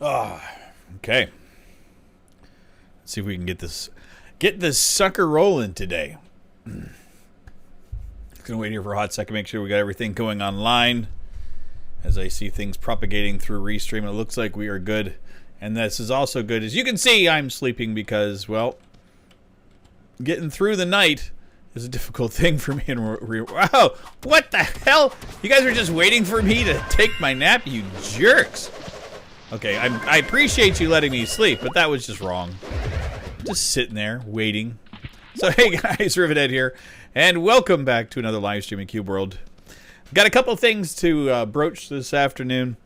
Okay. Let's see if we can get this sucker rolling today. Gonna wait here for a hot second, make sure we got everything going online. As I see things propagating through Restream, it looks like we are good. And this is also good. As you can see, I'm sleeping because, well, getting through the night is a difficult thing for me. Wow, what the hell? You guys are just waiting for me to take my nap, you jerks. Okay, I appreciate you letting me sleep, but that was just wrong. Just sitting there, waiting. So, hey guys, Rivet here, and welcome back to another live stream in Cube World. Got a couple things to broach this afternoon.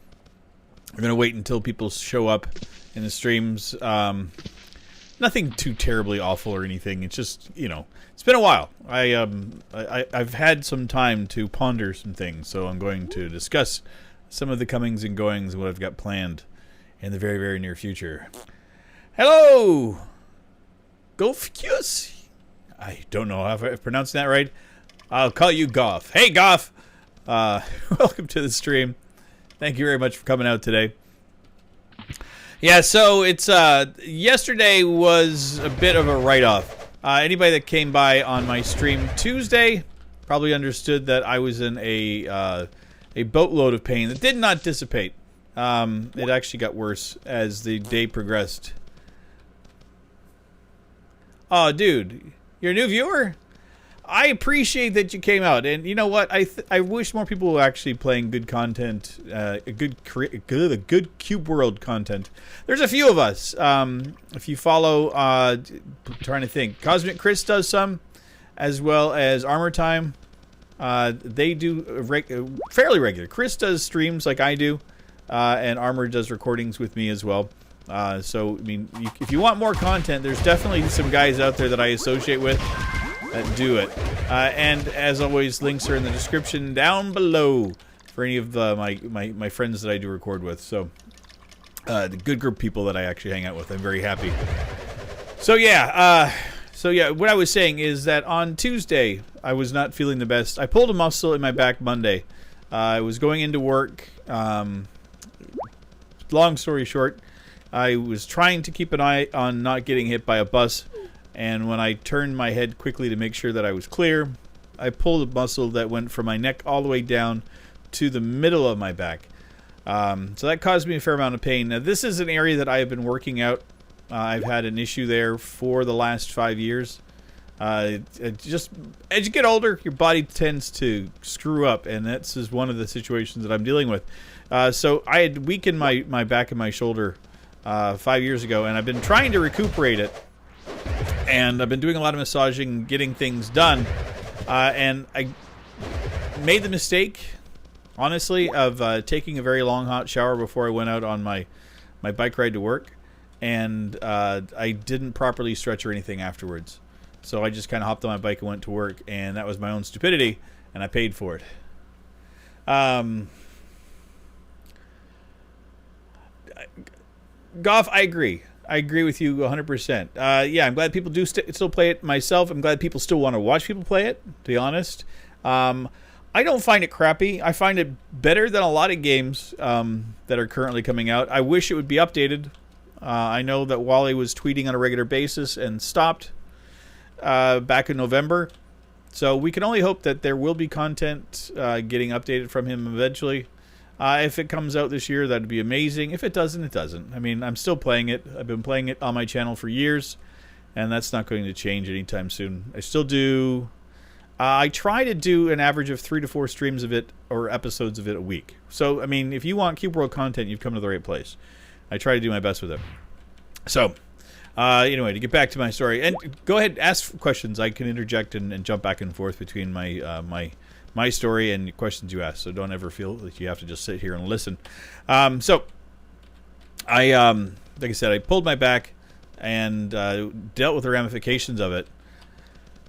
We're going to wait until people show up in the streams. Nothing too terribly awful or anything. It's just, you know, it's been a while. I've had some time to ponder some things, so I'm going to discuss some of the comings and goings and what I've got planned in the very, very near future. Hello! Golfcus? I don't know if I'm pronouncing that right. I'll call you Goff. Hey, Goff! Welcome to the stream. Thank you very much for coming out today. Yeah, so it's yesterday was a bit of a write-off. Anybody that came by on my stream Tuesday probably understood that I was in a boatload of pain that did not dissipate. It actually got worse as the day progressed. Oh, dude, you're a new viewer? I appreciate that you came out, and you know what? I wish more people were actually playing good content, good Cube World content. There's a few of us. If you follow, trying to think, Cosmic Chris does some, as well as Armor Time. They do fairly regular. Chris does streams like I do, and Armor does recordings with me as well. So I mean, if you want more content, there's definitely some guys out there that I associate with that do it. And as always, links are in the description down below for any of my friends that I do record with. So the good group of people that I actually hang out with, I'm very happy. So yeah, what I was saying is that on Tuesday I was not feeling the best. I pulled a muscle in my back Monday. I was going into work. Long story short, I was trying to keep an eye on not getting hit by a bus. And when I turned my head quickly to make sure that I was clear, I pulled a muscle that went from my neck all the way down to the middle of my back. So that caused me a fair amount of pain. Now, this is an area that I have been working out. I've had an issue there for the last 5 years. Just as you get older, your body tends to screw up, and this is one of the situations that I'm dealing with. So I had weakened my back and my shoulder 5 years ago, and I've been trying to recuperate it. And I've been doing a lot of massaging, getting things done. And I made the mistake, honestly, of taking a very long hot shower before I went out on my bike ride to work. And I didn't properly stretch or anything afterwards. So I just kind of hopped on my bike and went to work. And that was my own stupidity, and I paid for it. Goff, I agree. I agree with you 100%. Yeah, I'm glad people do still play it myself. I'm glad people still want to watch people play it, to be honest. I don't find it crappy. I find it better than a lot of games that are currently coming out. I wish it would be updated. I know that Wally was tweeting on a regular basis and stopped back in November. So we can only hope that there will be content getting updated from him eventually. If it comes out this year, that'd be amazing. If it doesn't, it doesn't. I mean, I'm still playing it. I've been playing it on my channel for years, and that's not going to change anytime soon. I still do. I try to do an average of 3 to 4 streams of it or episodes of it a week. So, I mean, if you want Cube World content, you've come to the right place. I try to do my best with it. So, anyway, to get back to my story, and go ahead, ask questions. I can interject and jump back and forth between my story and questions you ask, so don't ever feel like you have to just sit here and listen. So I like I said, I pulled my back and dealt with the ramifications of it.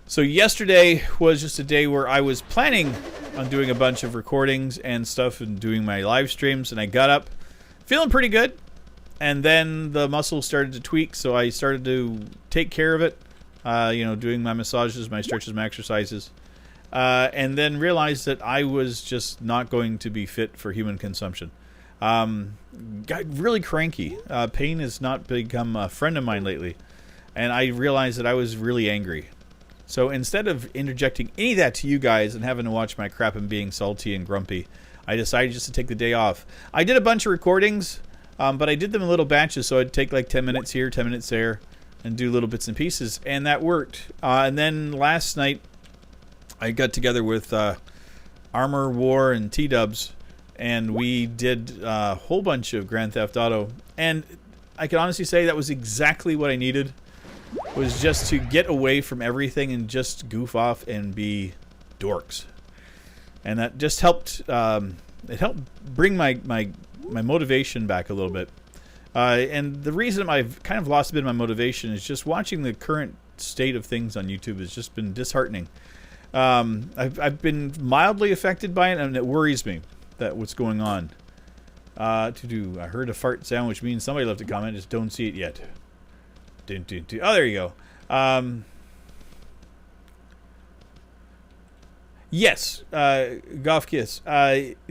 So yesterday was just a day where I was planning on doing a bunch of recordings and stuff and doing my live streams, and I got up feeling pretty good, and then the muscle started to tweak, so I started to take care of it, doing my massages, my stretches, my exercises. And then realized that I was just not going to be fit for human consumption. Got really cranky. Pain has not become a friend of mine lately. And I realized that I was really angry. So instead of interjecting any of that to you guys and having to watch my crap and being salty and grumpy, I decided just to take the day off. I did a bunch of recordings, but I did them in little batches, so I'd take like 10 minutes here, 10 minutes there, and do little bits and pieces, and that worked. And then last night, I got together with Armor War and T-Dubs, and we did a whole bunch of Grand Theft Auto, and I can honestly say that was exactly what I needed, was just to get away from everything and just goof off and be dorks. And that just helped, it helped bring my motivation back a little bit. And the reason I've kind of lost a bit of my motivation is just watching the current state of things on YouTube has just been disheartening. I've been mildly affected by it, and it worries me that what's going on. I heard a fart sound, which means somebody left a comment. Just don't see it yet. Oh, there you go. Yes, Goff Kiss.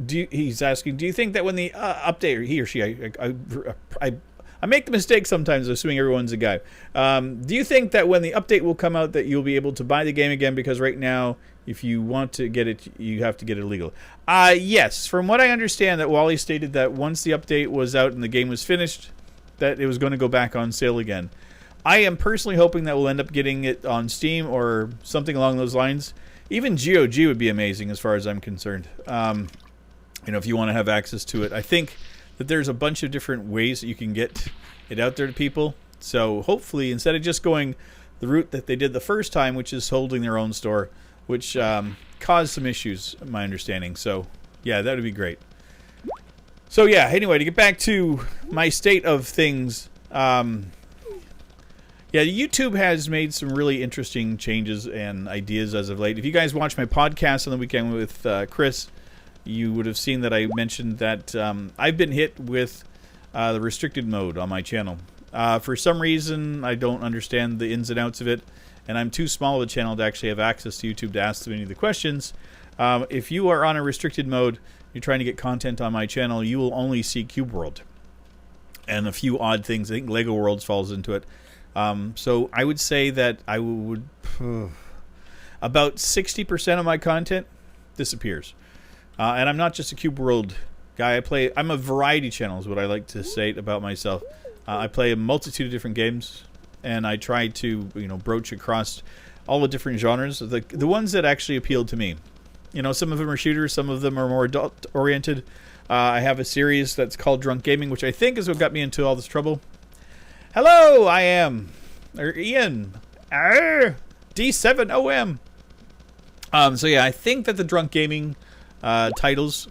He's asking, do you think that when the update, or he or she, I make the mistake sometimes of assuming everyone's a guy. Do you think that when the update will come out that you'll be able to buy the game again? Because right now, if you want to get it, you have to get it illegal. Yes. From what I understand, that Wally stated that once the update was out and the game was finished, that it was going to go back on sale again. I am personally hoping that we'll end up getting it on Steam or something along those lines. Even GOG would be amazing as far as I'm concerned. If you want to have access to it. I think that there's a bunch of different ways that you can get it out there to people. So hopefully, instead of just going the route that they did the first time, which is holding their own store, which caused some issues, my understanding. So, yeah, that would be great. So, yeah, anyway, to get back to my state of things, yeah, YouTube has made some really interesting changes and ideas as of late. If you guys watch my podcast on the weekend with Chris, you would have seen that I mentioned that I've been hit with the restricted mode on my channel. For some reason, I don't understand the ins and outs of it, and I'm too small of a channel to actually have access to YouTube to ask them any of the questions. If you are on a restricted mode, you're trying to get content on my channel, you will only see Cube World and a few odd things. I think Lego Worlds falls into it. So I would say that I would about 60% of my content disappears. And I'm not just a Cube World guy. I'm a variety channel is what I like to say about myself. I play a multitude of different games, and I try to broach across all the different genres. The ones that actually appeal to me. Some of them are shooters, some of them are more adult oriented. I have a series that's called Drunk Gaming, which I think is what got me into all this trouble. Hello, I am Ian D7OM. So yeah, I think that the Drunk Gaming titles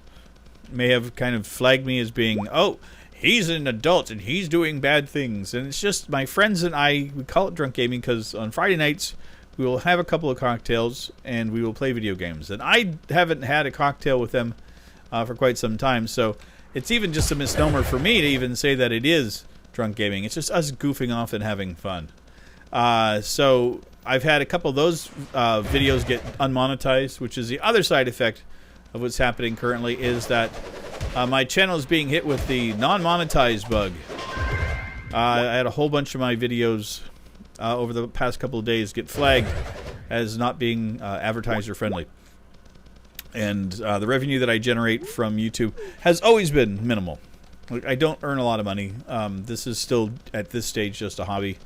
may have kind of flagged me as being, oh, he's an adult and he's doing bad things. And it's just my friends and I, we call it Drunk Gaming because on Friday nights we will have a couple of cocktails and we will play video games. And I haven't had a cocktail with them for quite some time, so it's even just a misnomer for me to even say that it is Drunk Gaming. It's just us goofing off and having fun. So I've had a couple of those videos get unmonetized, which is the other side effect of what's happening currently, is that my channel is being hit with the non-monetized bug. I had a whole bunch of my videos over the past couple of days get flagged as not being advertiser friendly. And the revenue that I generate from YouTube has always been minimal. I don't earn a lot of money. This is still, at this stage, just a hobby.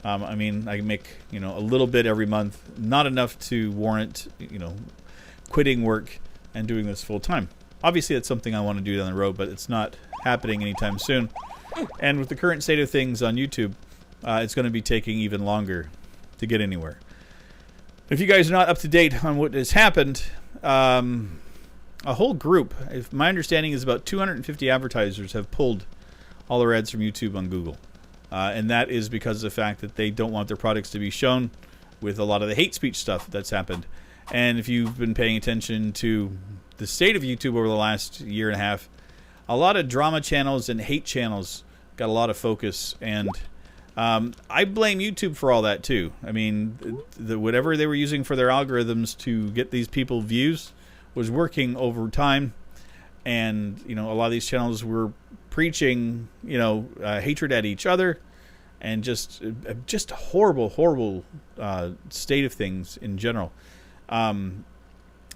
I mean, I make, a little bit every month. Not enough to warrant, quitting work and doing this full time. Obviously, that's something I want to do down the road, but it's not happening anytime soon. And with the current state of things on YouTube, it's going to be taking even longer to get anywhere. If you guys are not up to date on what has happened, a whole group, if my understanding is about 250 advertisers have pulled all their ads from YouTube on Google. And that is because of the fact that they don't want their products to be shown with a lot of the hate speech stuff that's happened. And if you've been paying attention to the state of YouTube over the last year and a half, a lot of drama channels and hate channels got a lot of focus. And I blame YouTube for all that too. I mean, whatever they were using for their algorithms to get these people views was working over time, and a lot of these channels were preaching hatred at each other, and just a horrible state of things in general. And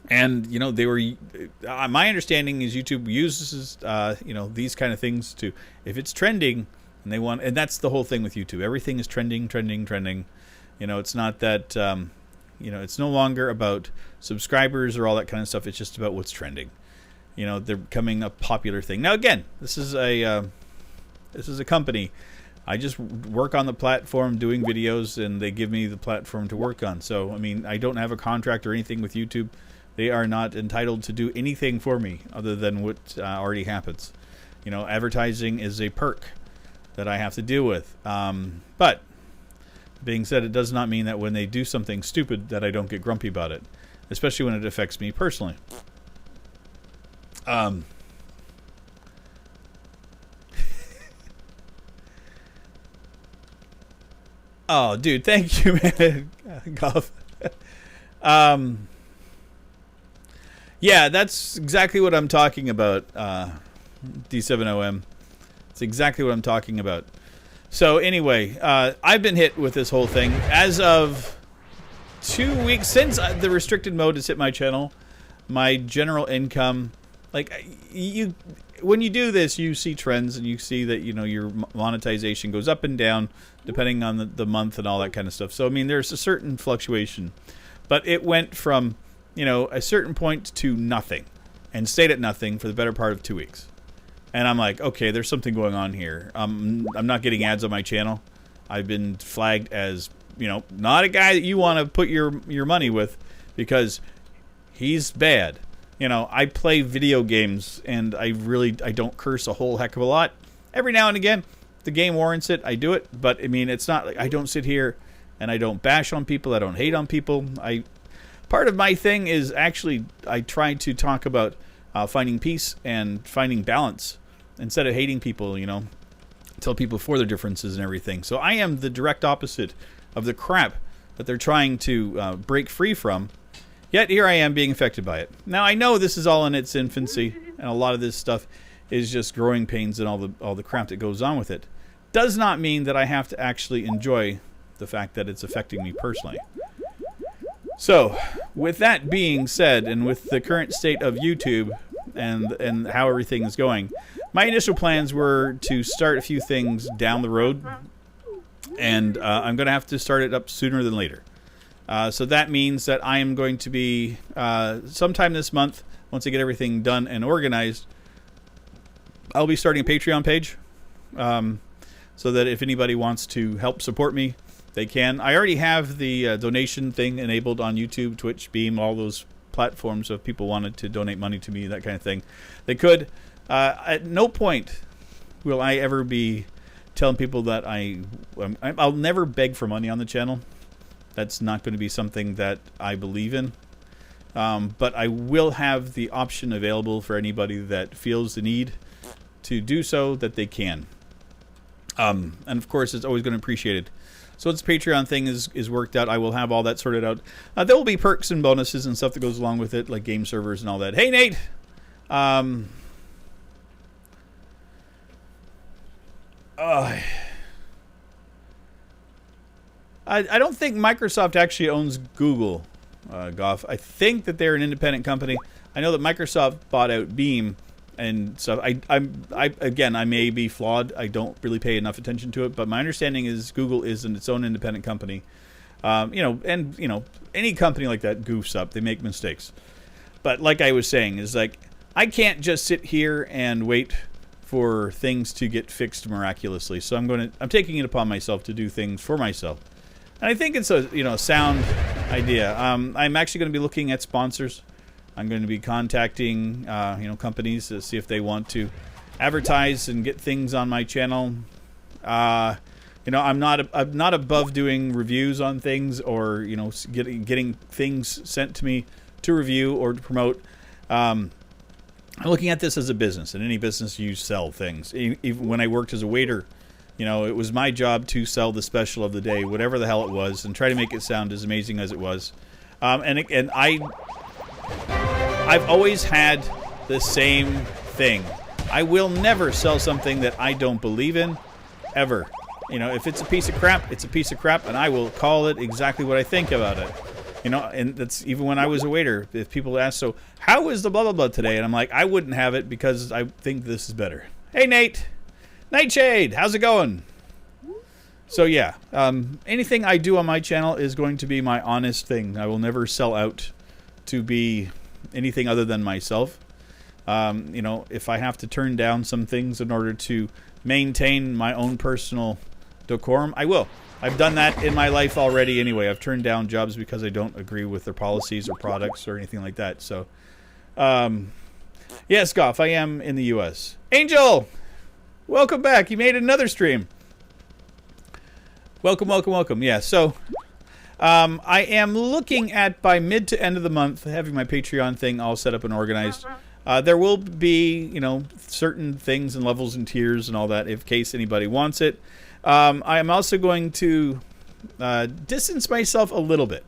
they were. My understanding is YouTube uses these kind of things to, if it's trending, and that's the whole thing with YouTube. Everything is trending. It's not that it's no longer about subscribers or all that kind of stuff. It's just about what's trending. They're becoming a popular thing. Now again, this is a company. I just work on the platform doing videos, and they give me the platform to work on. So I mean, I don't have a contract or anything with YouTube. They are not entitled to do anything for me other than what already happens. Advertising is a perk that I have to deal with. But being said, it does not mean that when they do something stupid that I don't get grumpy about it, especially when it affects me personally. Oh, dude, thank you, man. Golf. Yeah, that's exactly what I'm talking about, D7OM. It's exactly what I'm talking about. So anyway, I've been hit with this whole thing. As of 2 weeks, since the restricted mode has hit my channel, my general income, when you do this, you see trends, and you see that, your monetization goes up and down depending on the month and all that kind of stuff. So, I mean, there's a certain fluctuation. But it went from, a certain point to nothing, and stayed at nothing for the better part of 2 weeks. And I'm like, okay, there's something going on here. I'm not getting ads on my channel. I've been flagged as, not a guy that you want to put your money with, because he's bad. I play video games, and I don't curse a whole heck of a lot. Every now and again, if the game warrants it, I do it. But I mean, it's not like I don't sit here and I don't bash on people. I don't hate on people. Part of my thing is actually I try to talk about finding peace and finding balance instead of hating people. Tell people for their differences and everything. So I am the direct opposite of the crap that they're trying to break free from. Yet here I am being affected by it. Now I know this is all in its infancy, and a lot of this stuff is just growing pains and all the crap that goes on with it. Does not mean that I have to actually enjoy the fact that it's affecting me personally. So, with that being said, and with the current state of YouTube and how everything is going, my initial plans were to start a few things down the road, and I'm going to have to start it up sooner than later. So that means that I am going to be, sometime this month, once I get everything done and organized, I'll be starting a Patreon page, so that if anybody wants to help support me, they can. I already have the donation thing enabled on YouTube, Twitch, Beam, all those platforms. So if people wanted to donate money to me, that kind of thing, they could. At no point will I ever be telling people that I'll never beg for money on the channel. That's not going to be something that I believe in. But I will have the option available for anybody that feels the need to do so, that they can. And of course, it's always going to be appreciated. So once the Patreon thing is worked out, I will have all that sorted out. There will be perks and bonuses and stuff that goes along with it, like game servers and all that. Hey, Nate! I don't think Microsoft actually owns Google, Goff. I think that they're an independent company. I know that Microsoft bought out Beam and stuff. Again, I may be flawed. I don't really pay enough attention to it, but my understanding is Google is its own independent company. Any company like that goofs up. They make mistakes. But like I was saying, is like I can't just sit here and wait for things to get fixed miraculously. So I'm taking it upon myself to do things for myself. And I think it's a sound idea. I'm actually going to be looking at sponsors. I'm going to be contacting companies to see if they want to advertise and get things on my channel. I'm not above doing reviews on things, or getting things sent to me to review or to promote. I'm looking at this as a business. In any business, you sell things. Even when I worked as a waiter, it was my job to sell the special of the day, whatever the hell it was, and try to make it sound as amazing as it was. I've always had the same thing. I will never sell something that I don't believe in, ever. You know, if it's a piece of crap, it's a piece of crap, and I will call it exactly what I think about it. You know, and that's even when I was a waiter. If people ask, so how is the blah, blah, blah today? And I'm like, I wouldn't have it because I think this is better. Hey, Nate. Nightshade, how's it going? So, yeah, anything I do on my channel is going to be my honest thing. I will never sell out to be anything other than myself. You know, if I have to turn down some things in order to maintain my own personal decorum, I will. I've done that in my life already anyway. I've turned down jobs because I don't agree with their policies or products or anything like that. So, yes, Goff, I am in the U.S. Angel, welcome back. You made another stream. Welcome, welcome, welcome. Yeah, so I am looking at, by mid to end of the month, having my Patreon thing all set up and organized. There will be, you know, certain things and levels and tiers and all that, in case anybody wants it. I am also going to distance myself a little bit,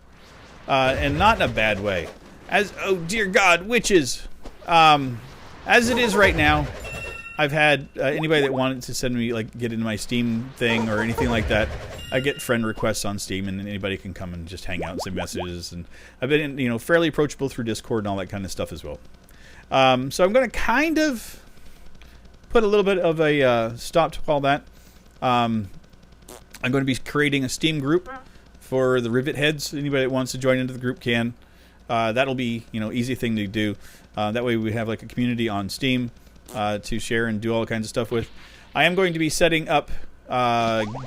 and not in a bad way. As, oh dear God, witches! As it is right now, I've had anybody that wanted to send me, like, get into my Steam thing or anything like that. I get friend requests on Steam, and anybody can come and just hang out and send messages. And I've been, you know, fairly approachable through Discord and all that kind of stuff as well. So I'm going to kind of put a little bit of a stop to all that. I'm going to be creating a Steam group for the Rivet heads. Anybody that wants to join into the group can. That'll be, you know, easy thing to do. That way we have like a community on Steam to share and do all kinds of stuff with. I am going to be setting up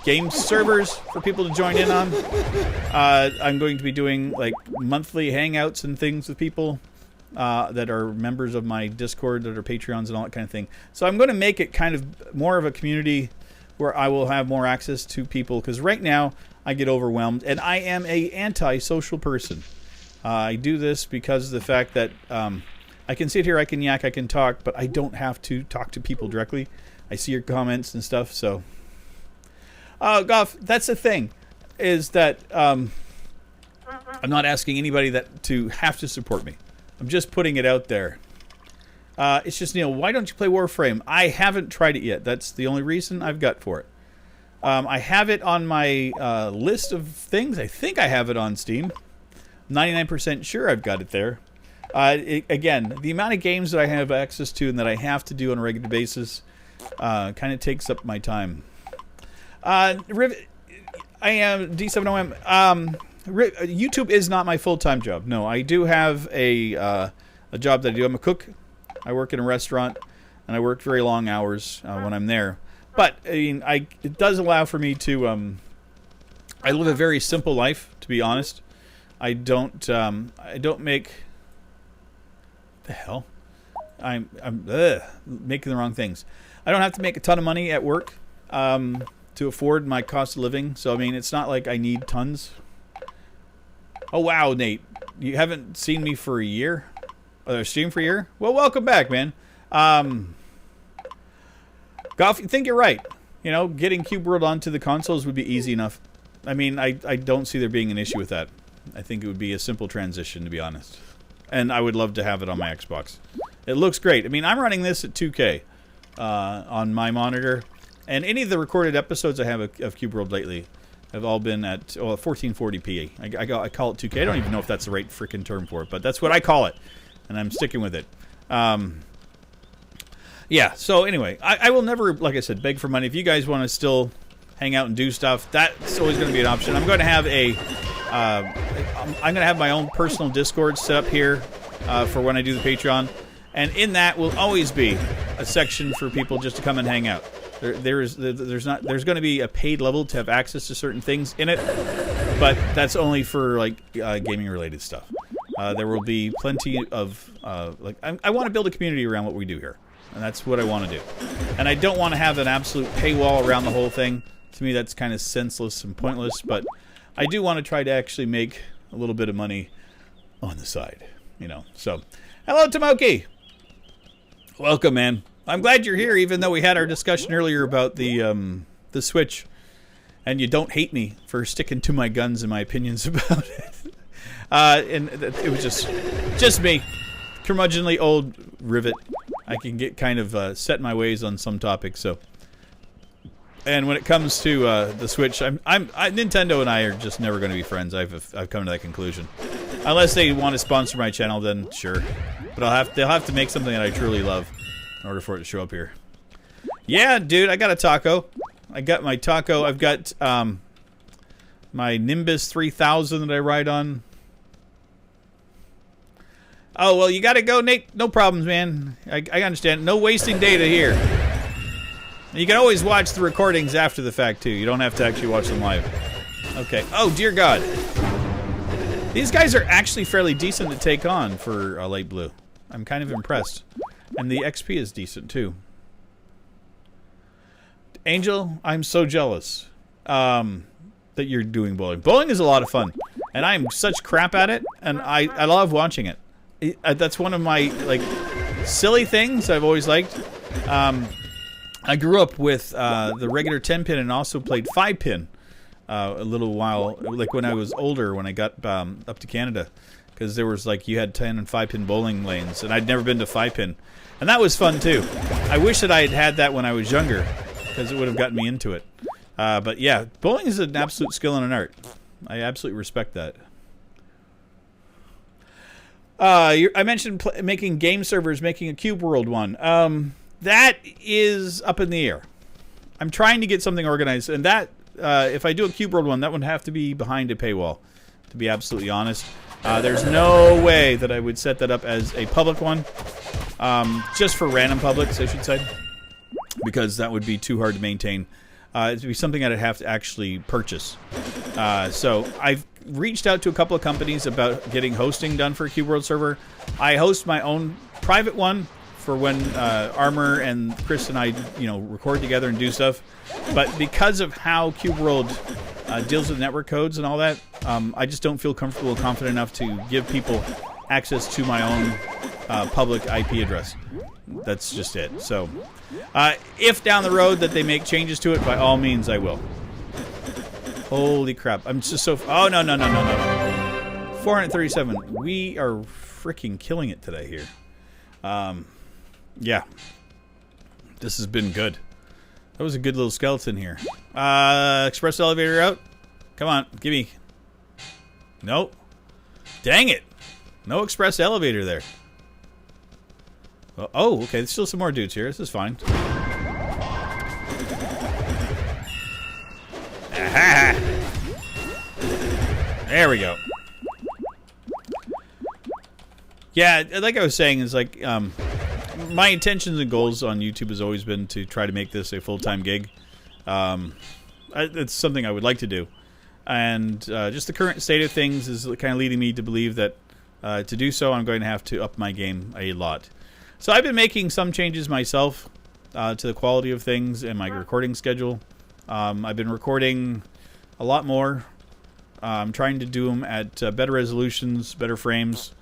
game servers for people to join in on. I'm going to be doing like monthly hangouts and things with people that are members of my Discord, that are Patreons and all that kind of thing. So I'm going to make it kind of more of a community where I will have more access to people, because right now I get overwhelmed, and I am a anti-social person. I do this because of the fact that I can sit here, I can yak, I can talk, but I don't have to talk to people directly. I see your comments and stuff, so... Goff, that's the thing, is that I'm not asking anybody that to have to support me. I'm just putting it out there. It's just, you know, why don't you play Warframe? I haven't tried it yet. That's the only reason I've got for it. I have it on my list of things. I think I have it on Steam. 99% sure I've got it there. Again, the amount of games that I have access to and that I have to do on a regular basis kind of takes up my time. Rivet, I am D7OM. YouTube is not my full-time job. No, I do have a job that I do. I'm a cook. I work in a restaurant, and I work very long hours when I'm there. But I mean, it does allow for me to. I live a very simple life, to be honest. I don't make. What the hell? I'm making the wrong things. I don't have to make a ton of money at work to afford my cost of living. So I mean, it's not like I need tons. Oh wow, Nate, you haven't seen me for a year? Or stream for a year? Well, welcome back, man. Golf, you think you're right. You know, getting Cube World onto the consoles would be easy enough. I mean, I don't see there being an issue with that. I think it would be a simple transition, to be honest. And I would love to have it on my Xbox. It looks great. I mean, I'm running this at 2K on my monitor. And any of the recorded episodes I have of Cube World lately have all been at 1440p. I call it 2K. I don't even know if that's the right freaking term for it, but that's what I call it. And I'm sticking with it. Yeah, so anyway, I will never, like I said, beg for money. If you guys want to still hang out and do stuff, that's always going to be an option. I'm going to have I'm going to have my own personal Discord set up here for when I do the Patreon. And in that will always be a section for people just to come and hang out. There's going to be a paid level to have access to certain things in it, but that's only for like gaming related stuff. There will be plenty of I want to build a community around what we do here, and that's what I want to do. And I don't want to have an absolute paywall around the whole thing. To me, that's kind of senseless and pointless. But I do want to try to actually make a little bit of money on the side, you know. So, hello, Tomoki. Welcome, man. I'm glad you're here, even though we had our discussion earlier about the Switch, and you don't hate me for sticking to my guns and my opinions about it. And it was just me, curmudgeonly old Rivet. I can get kind of set my ways on some topics. So, and when it comes to the Switch, Nintendo and I are just never going to be friends. I've come to that conclusion. Unless they want to sponsor my channel, then sure. But they'll have to make something that I truly love in order for it to show up here. Yeah, dude, I got a taco. I got my taco. I've got my Nimbus 3000 that I ride on. Oh, well, you got to go, Nate. No problems, man. I understand. No wasting data here. You can always watch the recordings after the fact, too. You don't have to actually watch them live. Okay. Oh, dear God. These guys are actually fairly decent to take on for light blue. I'm kind of impressed. And the XP is decent, too. Angel, I'm so jealous that you're doing bowling. Bowling is a lot of fun. And I'm such crap at it, and I love watching it. That's one of my, like, silly things I've always liked. I grew up with the regular 10-pin and also played 5-pin a little while, like when I was older, when I got up to Canada. Because there was, like, you had 10 and 5-pin bowling lanes, and I'd never been to 5-pin. And that was fun, too. I wish that I had had that when I was younger, because it would have gotten me into it. But, yeah, bowling is an absolute skill and an art. I absolutely respect that. I mentioned making game servers, making a Cube World one. That is up in the air. I'm trying to get something organized, and that, if I do a Cube World one, that would have to be behind a paywall, to be absolutely honest. There's no way that I would set that up as a public one, just for random publics, I should say, because that would be too hard to maintain. It'd be something that I'd have to actually purchase. So I've reached out to a couple of companies about getting hosting done for a Cube World server. I host my own private one for when Armor and Chris and I, record together and do stuff. But because of how Cube World deals with network codes and all that, I just don't feel comfortable and confident enough to give people access to my own public IP address. That's just it. So, if down the road that they make changes to it, by all means, I will. Holy crap. I'm just so... Oh, no. 437. We are freaking killing it today here. Yeah. This has been good. That was a good little skeleton here. Express elevator out. Come on, give me... Nope. Dang it. No express elevator there. Oh, okay. There's still some more dudes here. This is fine. Aha! There we go. Yeah, like I was saying, is like my intentions and goals on YouTube has always been to try to make this a full-time gig. It's something I would like to do, and just the current state of things is kind of leading me to believe that to do so, I'm going to have to up my game a lot. So I've been making some changes myself to the quality of things and my recording schedule. I've been recording a lot more. I'm trying to do them at better resolutions, better frames,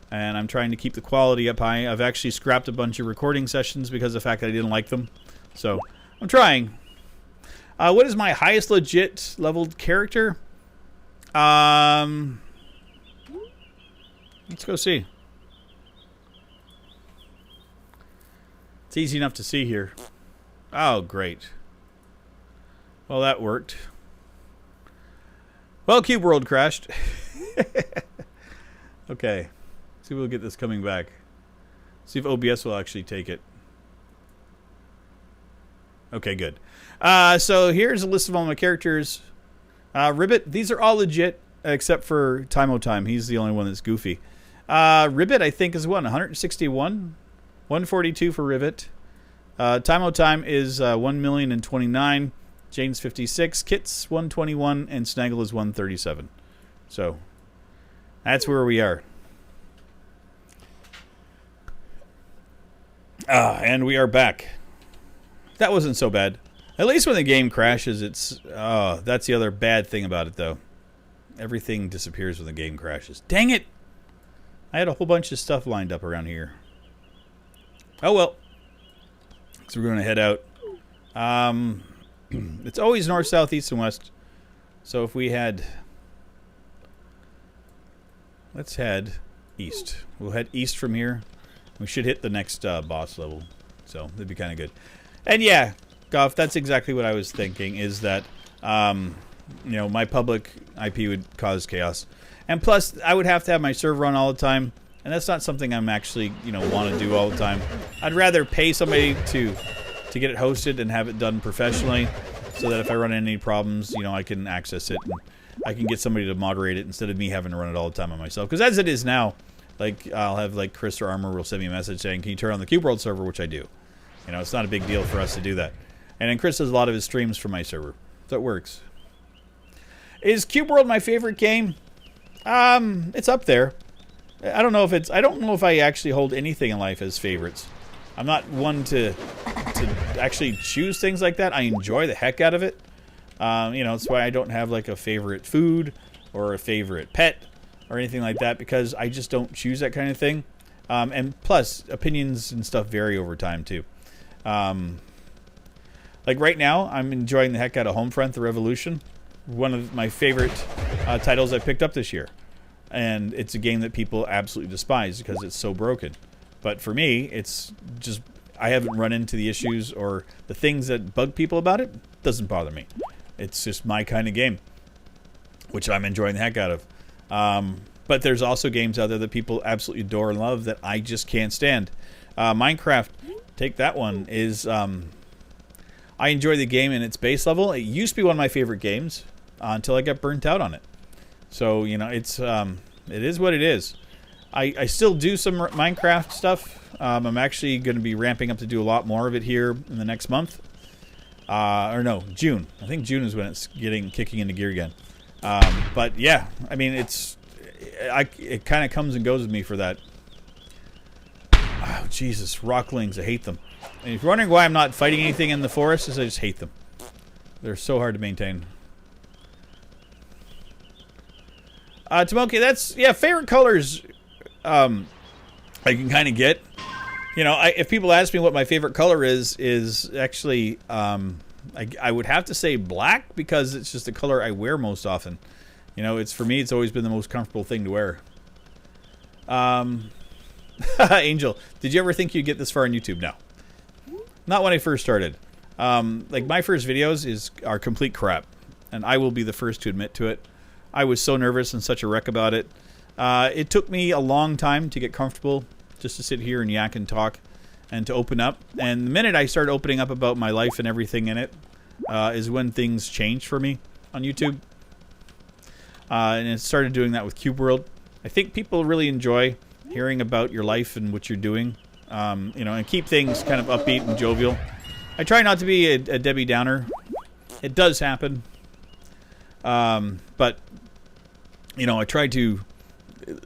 and I'm trying to keep the quality up high. I've actually scrapped a bunch of recording sessions because of the fact that I didn't like them. So I'm trying. What is my highest legit leveled character? Let's go see. It's easy enough to see here. Oh, great. Well, that worked. Well, Cube World crashed. Okay. See if we'll get this coming back. See if OBS will actually take it. Okay, good. So here's a list of all my characters. Rivet, these are all legit, except for Time. He's the only one that's goofy. Rivet, I think, is what, 161? 142 for Rivet. Time is 1,029,029. Jane's 56. Kit's 121. And Snaggle is 137. So, that's where we are. And we are back. That wasn't so bad. At least when the game crashes, it's... Oh, that's the other bad thing about it, though. Everything disappears when the game crashes. Dang it! I had a whole bunch of stuff lined up around here. Oh, well. So we're going to head out. It's always north, south, east, and west. So if we head... Let's head east. We'll head east from here. We should hit the next boss level. So, that'd be kind of good. And yeah, Goff, that's exactly what I was thinking, is that, you know, my public IP would cause chaos. And plus, I would have to have my server on all the time, and that's not something I'm actually, you know, want to do all the time. I'd rather pay somebody to get it hosted and have it done professionally, so that if I run into any problems, you know, I can access it, and I can get somebody to moderate it instead of me having to run it all the time on myself. Because as it is now, like, I'll have, like, Chris or Armor will send me a message saying, can you turn on the Cube World server, which I do. You know, it's not a big deal for us to do that. And then Chris does a lot of his streams from my server. So it works. Is Cube World my favorite game? It's up there. I don't know if I actually hold anything in life as favorites. I'm not one to actually choose things like that. I enjoy the heck out of it. You know, that's why I don't have like a favorite food or a favorite pet or anything like that, because I just don't choose that kind of thing. And plus, opinions and stuff vary over time too. Like right now, I'm enjoying the heck out of Homefront: The Revolution. One of my favorite titles I picked up this year. And it's a game that people absolutely despise because it's so broken. But for me, it's just, I haven't run into the issues or the things that bug people about it. Doesn't bother me. It's just my kind of game, which I'm enjoying the heck out of. But there's also games out there that people absolutely adore and love that I just can't stand. Minecraft, take that one, is... I enjoy the game in its base level. It used to be one of my favorite games until I got burnt out on it. So, you know, it is what it is. I still do some Minecraft stuff. I'm actually going to be ramping up to do a lot more of it here in the next month. Or no, June. I think June is when it's kicking into gear again. But yeah, I mean, it kind of comes and goes with me for that. Oh, Jesus, rocklings, I hate them. And if you're wondering why I'm not fighting anything in the forest, is I just hate them. They're so hard to maintain. Tomoki, that's, yeah, favorite colors, I can kind of get. You know, if people ask me what my favorite color is actually, I would have to say black, because it's just the color I wear most often. You know, for me, it's always been the most comfortable thing to wear. Angel, did you ever think you'd get this far on YouTube? No. Not when I first started. Like, my first videos are complete crap. And I will be the first to admit to it. I was so nervous and such a wreck about it. It took me a long time to get comfortable, just to sit here and yak and talk, and to open up. And the minute I started opening up about my life and everything in it, is when things changed for me on YouTube. And it started doing that with Cube World. I think people really enjoy hearing about your life and what you're doing. You know, and keep things kind of upbeat and jovial. I try not to be a Debbie Downer. It does happen. But, you know, I try to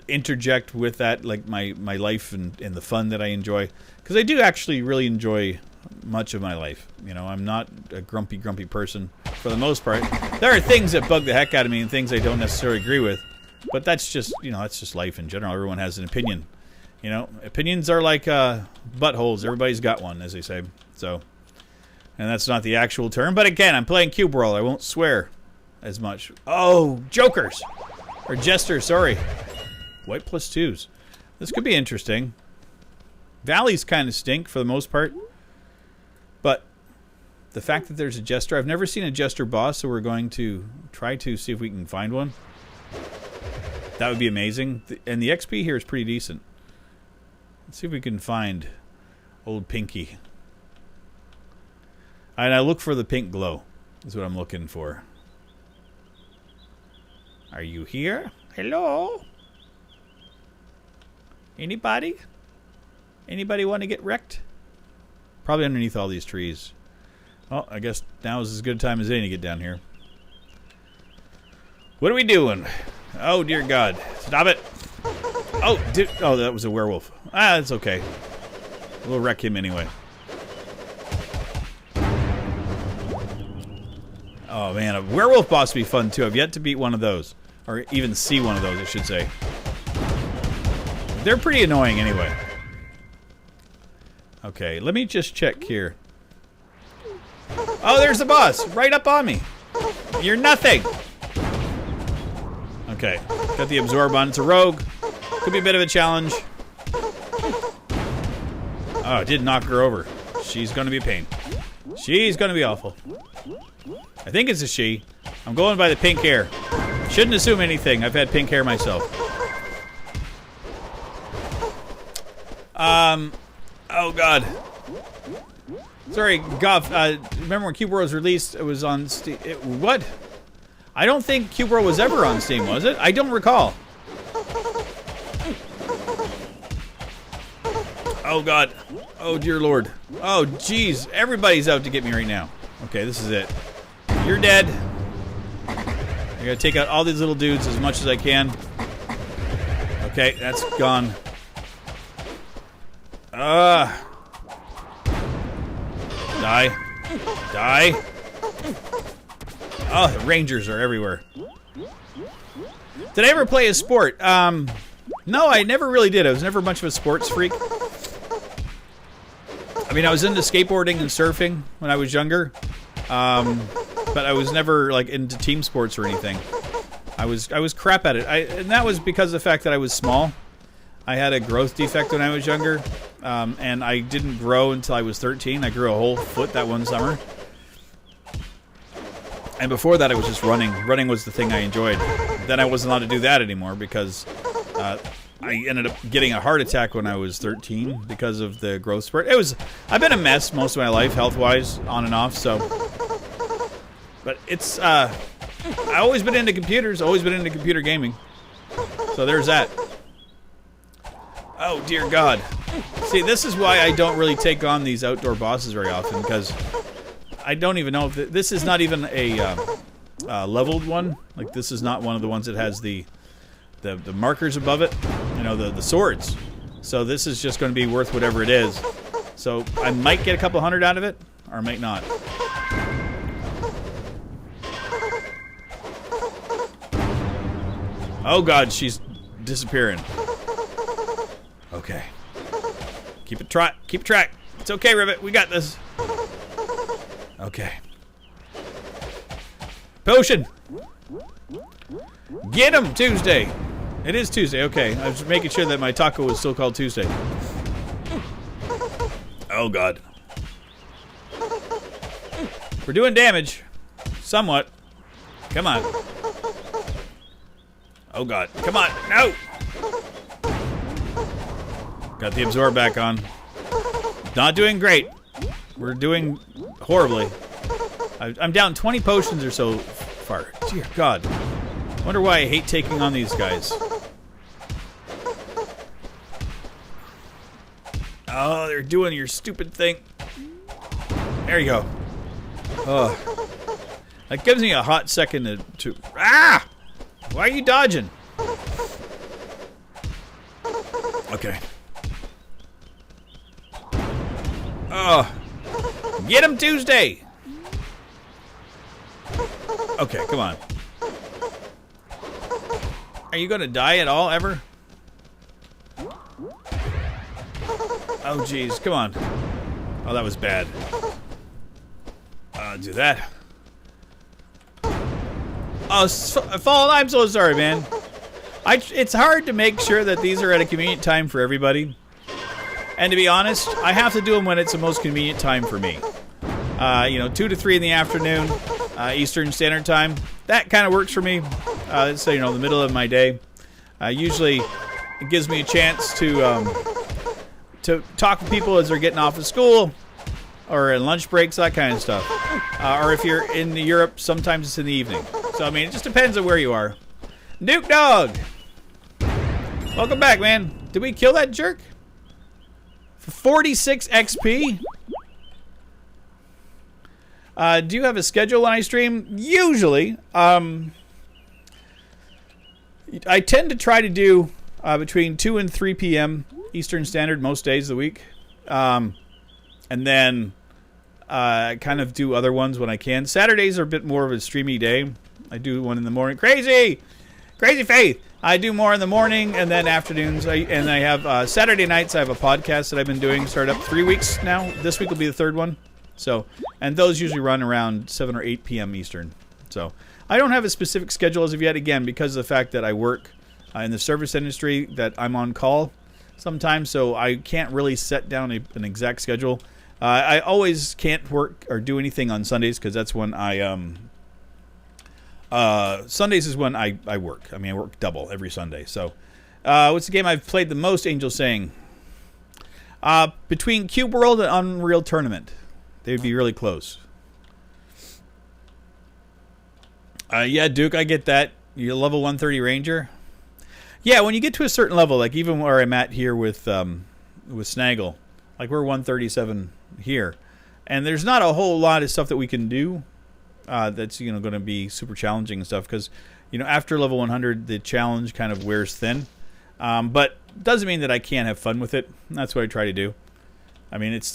interject with that, like, my life and the fun that I enjoy. Because I do actually really enjoy much of my life. You know, I'm not a grumpy person for the most part. There are things that bug the heck out of me and things I don't necessarily agree with. But that's just, you know, that's just life in general. Everyone has an opinion. You know, opinions are like buttholes. Everybody's got one, as they say. So, and that's not the actual term. But again, I'm playing Cube World. I won't swear as much. Oh, jokers. Or jesters, sorry. White plus twos. This could be interesting. Valleys kind of stink for the most part. But the fact that there's a jester, I've never seen a jester boss, so we're going to try to see if we can find one. That would be amazing. And the XP here is pretty decent. Let's see if we can find old Pinky. And I look for the pink glow. That's what I'm looking for. Are you here? Hello? Anybody? Anybody want to get wrecked? Probably underneath all these trees. Well, I guess now is as good a time as any to get down here. What are we doing? Oh, dear God. Stop it. Oh, oh, that was a werewolf. Ah, it's okay. We'll wreck him anyway. Oh, man. A werewolf boss would be fun, too. I've yet to beat one of those. Or even see one of those, I should say. They're pretty annoying anyway. Okay, let me just check here. Oh, there's the boss. Right up on me. You're nothing. Okay, got the absorb on. It's a rogue. Could be a bit of a challenge. Oh, I did knock her over. She's going to be a pain. She's going to be awful. I think it's a she. I'm going by the pink hair. Shouldn't assume anything. I've had pink hair myself. Oh god. Sorry, Goff. Remember when Cube World was released? It was on Steam. What? I don't think Cube World was ever on Steam, was it? I don't recall. Oh god. Oh dear lord. Oh jeez. Everybody's out to get me right now. Okay, this is it. You're dead. I gotta take out all these little dudes as much as I can. Okay, that's gone. Die. Die. Oh, the Rangers are everywhere. Did I ever play a sport? No, I never really did. I was never much of a sports freak. I mean, I was into skateboarding and surfing when I was younger. But I was never, like, into team sports or anything. I was crap at it. And that was because of the fact that I was small. I had a growth defect when I was younger. And I didn't grow until I was 13. I grew a whole foot that one summer. And before that, I was just running. Running was the thing I enjoyed. Then I wasn't allowed to do that anymore because I ended up getting a heart attack when I was 13 because of the growth spurt. I've been a mess most of my life, health-wise, on and off, so... But it's, I've always been into computers, always been into computer gaming. So there's that. Oh, dear God. See, this is why I don't really take on these outdoor bosses very often, because I don't even know if... This is not even a leveled one. Like, this is not one of the ones that has the markers above it. You know, the swords. So this is just going to be worth whatever it is. So I might get a couple hundred out of it, or I might not. Oh god, she's disappearing. Okay. Keep track. It's okay, Rivet. We got this. Okay. Potion! Get him, Tuesday! It is Tuesday, okay. I was making sure that my taco was still called Tuesday. Oh god. We're doing damage. Somewhat. Come on. Oh god. Come on. No! Got the absorb back on. Not doing great. We're doing horribly. I'm down 20 potions or so far. Dear god. Wonder why I hate taking on these guys. Oh, they're doing your stupid thing. There you go. Oh. That gives me a hot second to... Ah! Why are you dodging? Okay. Oh. Get him, Tuesday! Okay, come on. Are you gonna die at all, ever? Oh, jeez, come on. Oh, that was bad. Do that. Oh, Fallen, I'm so sorry, man. It's hard to make sure that these are at a convenient time for everybody. And to be honest, I have to do them when it's the most convenient time for me. You know, 2 to 3 in the afternoon, Eastern Standard Time. That kind of works for me. So, you know, the middle of my day. Usually, it gives me a chance to talk with people as they're getting off of school, or in lunch breaks, that kind of stuff. Or if you're in Europe, sometimes it's in the evening. So, I mean, it just depends on where you are. Nuke Dog! Welcome back, man. Did we kill that jerk? For 46 XP? Do you have a schedule when I stream? Usually. I tend to try to do between 2 and 3 p.m. Eastern Standard most days of the week. And then I kind of do other ones when I can. Saturdays are a bit more of a streamy day. I do one in the morning. Crazy Faith! I do more in the morning and then afternoons. I have Saturday nights. I have a podcast that I've been doing. Started up 3 weeks now. This week will be the 3rd one. So, and those usually run around 7 or 8 p.m. Eastern. So, I don't have a specific schedule as of yet. Again, because of the fact that I work in the service industry, that I'm on call. sometimes, so I can't really set down an exact schedule. I always can't work or do anything on Sundays because that's when Sundays is when I work. I mean, I work double every Sunday. So, what's the game I've played the most? Angel saying between Cube World and Unreal Tournament, they would be really close. Yeah, Duke, I get that. You're level 130 Ranger. Yeah, when you get to a certain level, like even where I'm at here with Snaggle, like we're 137 here, and there's not a whole lot of stuff that we can do that's going to be super challenging and stuff because after level 100 the challenge kind of wears thin, but doesn't mean that I can't have fun with it. That's what I try to do. I mean, it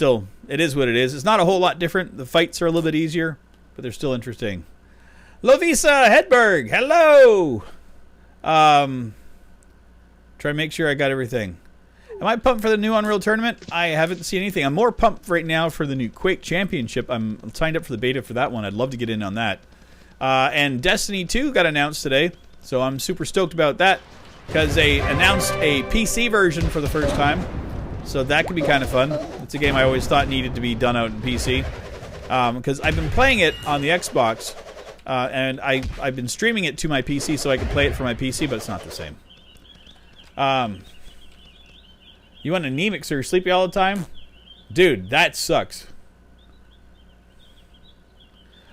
is what it is. It's not a whole lot different. The fights are a little bit easier, but they're still interesting. Lovisa Hedberg, hello. Try to make sure I got everything. Am I pumped for the new Unreal Tournament? I haven't seen anything. I'm more pumped right now for the new Quake Championship. I'm signed up for the beta for that one. I'd love to get in on that. And Destiny 2 got announced today, so I'm super stoked about that because they announced a PC version for the first time. So that could be kind of fun. It's a game I always thought needed to be done out in PC because I've been playing it on the Xbox, and I've been streaming it to my PC so I can play it for my PC, but it's not the same. You want anemic so you're sleepy all the time? Dude, that sucks.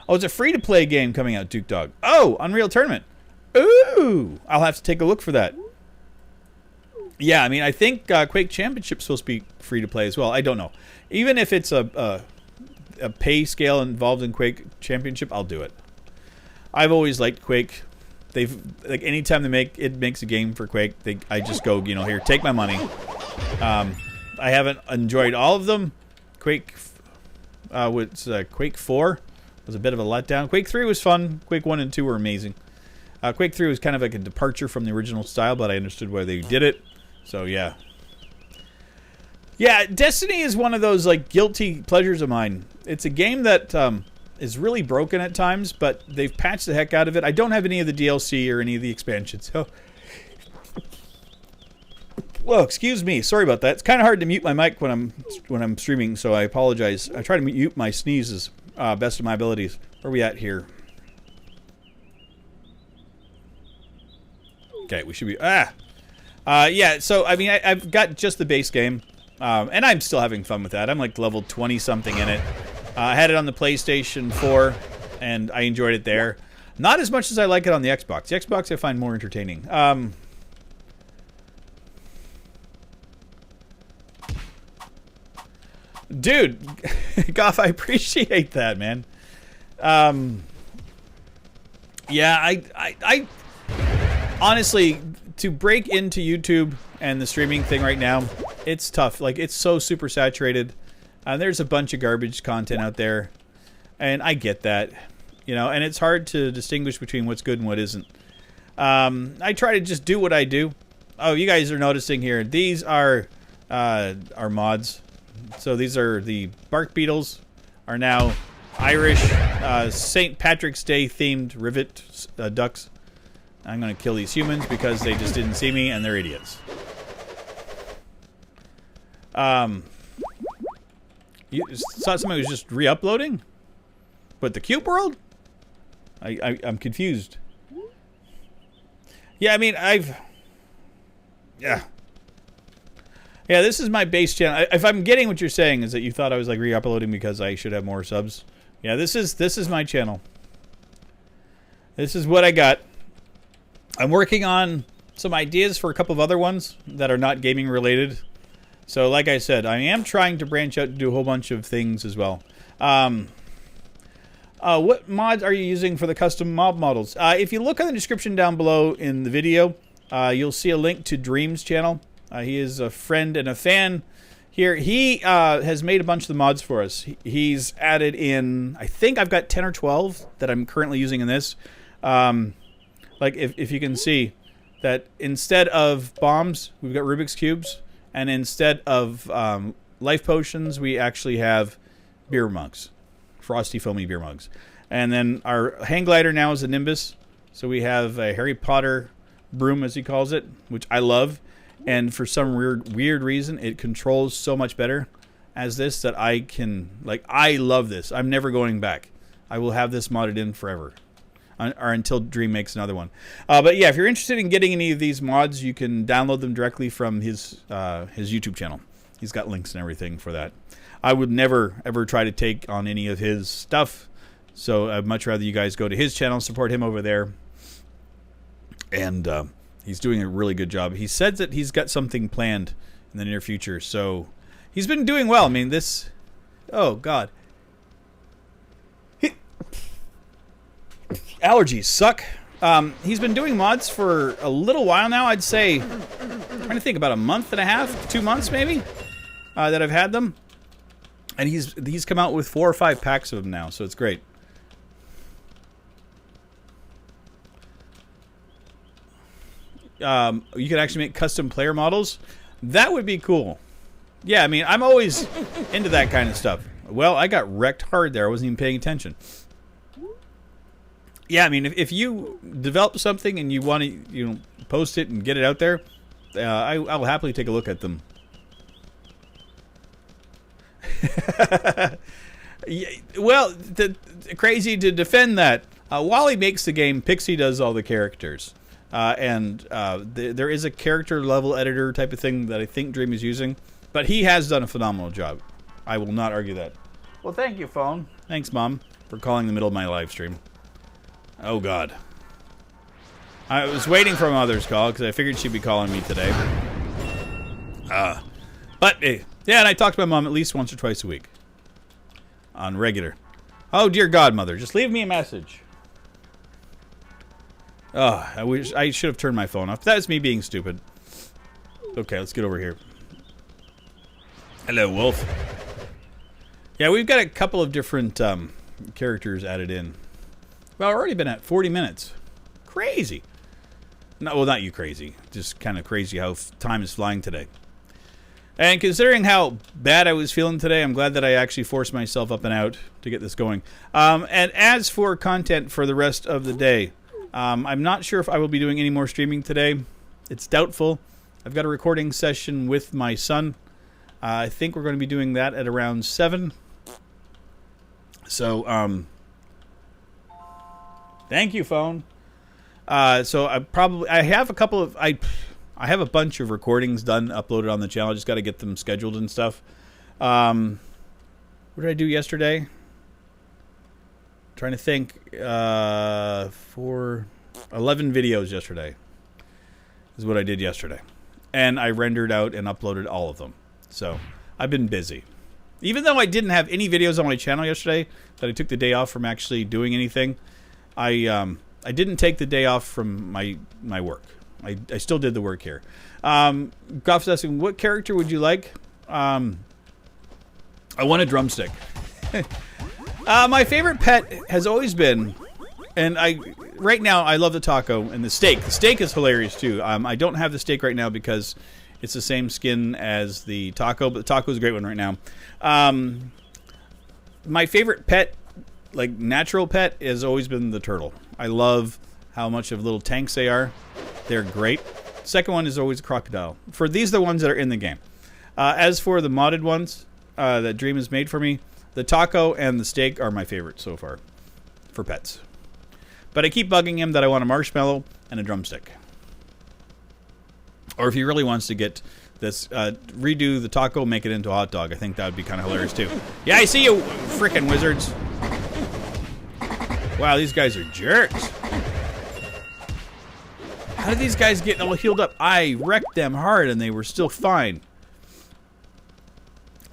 Oh, it's a free-to-play game coming out, Duke Dog. Oh, Unreal Tournament. Ooh, I'll have to take a look for that. Yeah, I mean, I think Quake Championship's supposed to be free-to-play as well. I don't know. Even if it's a pay scale involved in Quake Championship, I'll do it. I've always liked Quake. Like anytime makes a game for Quake, I just go, here, take my money. I haven't enjoyed all of them. Quake 4 was a bit of a letdown. Quake 3 was fun. Quake 1 and 2 were amazing. Quake 3 was kind of like a departure from the original style, but I understood why they did it. So yeah. Yeah, Destiny is one of those like guilty pleasures of mine. It's a game that is really broken at times, but they've patched the heck out of it. I don't have any of the DLC or any of the expansions, so... Well, excuse me. Sorry about that. It's kind of hard to mute my mic when I'm streaming, so I apologize. I try to mute my sneezes best of my abilities. Where are we at here? Okay, we should be... yeah, so, I mean, I've got just the base game, and I'm still having fun with that. I'm like level 20-something in it. I had it on the PlayStation 4, and I enjoyed it there. Not as much as I like it on the Xbox. The Xbox I find more entertaining. Dude, Goff, I appreciate that, man. Yeah, I honestly, to break into YouTube and the streaming thing right now, it's tough. Like, it's so super saturated. There's a bunch of garbage content out there, and I get that, and it's hard to distinguish between what's good and what isn't. I try to just do what I do. Oh, you guys are noticing here. These are mods. So these are the bark beetles, are now Irish St. Patrick's Day themed Rivet ducks. I'm going to kill these humans because they just didn't see me and they're idiots. You saw somebody was just re-uploading? But the Cube World? I'm confused. Yeah, I mean, Yeah, this is my base channel. If I'm getting what you're saying is that you thought I was like re-uploading because I should have more subs. Yeah, this is my channel. This is what I got. I'm working on some ideas for a couple of other ones that are not gaming related. So like I said, I am trying to branch out to do a whole bunch of things as well. What mods are you using for the custom mob models? If you look on the description down below in the video, you'll see a link to Dream's channel. He is a friend and a fan here. He has made a bunch of the mods for us. He's added in, I think I've got 10 or 12 that I'm currently using in this. Like if you can see that instead of bombs, we've got Rubik's Cubes. And instead of life potions, we actually have beer mugs. Frosty, foamy beer mugs. And then our hang glider now is a Nimbus. So we have a Harry Potter broom, as he calls it, which I love. and for some weird reason, it controls so much better as this that I can, like, I love this. I'm never going back. I will have this modded in forever, or until Dream makes another one. But yeah, if you're interested in getting any of these mods, you can download them directly from his YouTube channel. He's got links and everything for that. I would never ever try to take on any of his stuff, so I'd much rather you guys go to his channel, support him over there, and he's doing a really good job. He said that he's got something planned in the near future, so he's been doing well. I mean, this... Oh, God. Allergies suck. He's been doing mods for a little while now. I'd say, I'm trying to think, about a month and a half, 2 months maybe, that I've had them. And he's come out with 4 or 5 packs of them now, so it's great. You could actually make custom player models. That would be cool. Yeah, I mean, I'm always into that kind of stuff. Well, I got wrecked hard there. I wasn't even paying attention. Yeah, I mean, if you develop something and you want to, post it and get it out there, I'll happily take a look at them. Yeah, well, crazy to defend that. Wally makes the game. Pixie does all the characters. There is a character level editor type of thing that I think Dream is using. But he has done a phenomenal job. I will not argue that. Well, thank you, phone. Thanks, Mom, for calling in the middle of my live stream. Oh, God. I was waiting for my mother's call because I figured she'd be calling me today. But, hey, yeah, and I talk to my mom at least once or twice a week. On regular. Oh, dear godmother, just leave me a message. Oh, I wish I should have turned my phone off. That's me being stupid. Okay, let's get over here. Hello, Wolf. Yeah, we've got a couple of different characters added in. Well, I've already been at 40 minutes. Crazy. No, well, not you crazy. Just kind of crazy how time is flying today. And considering how bad I was feeling today, I'm glad that I actually forced myself up and out to get this going. And as for content for the rest of the day, I'm not sure if I will be doing any more streaming today. It's doubtful. I've got a recording session with my son. I think we're going to be doing that at around 7. So, thank you, phone. So I have a couple of... I have a bunch of recordings done, uploaded on the channel. I just got to get them scheduled and stuff. What did I do yesterday? I'm trying to think. 11 videos yesterday is what I did yesterday. And I rendered out and uploaded all of them. So I've been busy. Even though I didn't have any videos on my channel yesterday, that I took the day off from actually doing anything, I didn't take the day off from my work. I still did the work here. Goff's asking, what character would you like? I want a drumstick. My favorite pet has always been, and right now I love the taco and the steak. The steak is hilarious too. I don't have the steak right now because it's the same skin as the taco, but the taco is a great one right now. My favorite pet, like natural pet, has always been the turtle. I love how much of little tanks they are. They're great. Second one is always a crocodile. For these are the ones that are in the game. As for the modded ones that Dream has made for me, the taco and the steak are my favorite so far for pets. But I keep bugging him that I want a marshmallow and a drumstick. Or if he really wants to get this, redo the taco, make it into a hot dog. I think that would be kind of hilarious too. Yeah, I see you, frickin' wizards. Wow, these guys are jerks. How did these guys get all healed up? I wrecked them hard and they were still fine.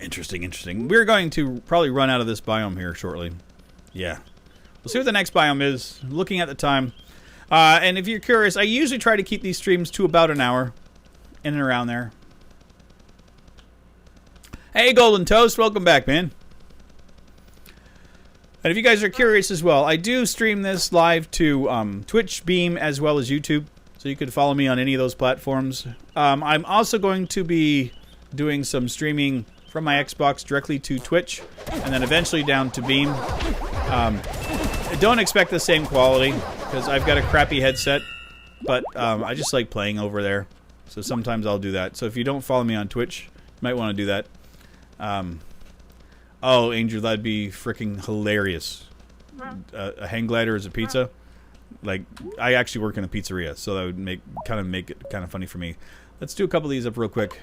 Interesting, interesting. We're going to probably run out of this biome here shortly. Yeah. We'll see what the next biome is. Looking at the time. And if you're curious, I usually try to keep these streams to about an hour. In and around there. Hey, Golden Toast. Welcome back, man. And if you guys are curious as well, I do stream this live to Twitch, Beam, as well as YouTube. So you can follow me on any of those platforms. I'm also going to be doing some streaming from my Xbox directly to Twitch. And then eventually down to Beam. Don't expect the same quality, because I've got a crappy headset. But I just like playing over there. So sometimes I'll do that. So if you don't follow me on Twitch, you might want to do that. Oh, Angel, that'd be freaking hilarious. A hang glider as a pizza. Like, I actually work in a pizzeria, so that would make it kind of funny for me. Let's do a couple of these up real quick.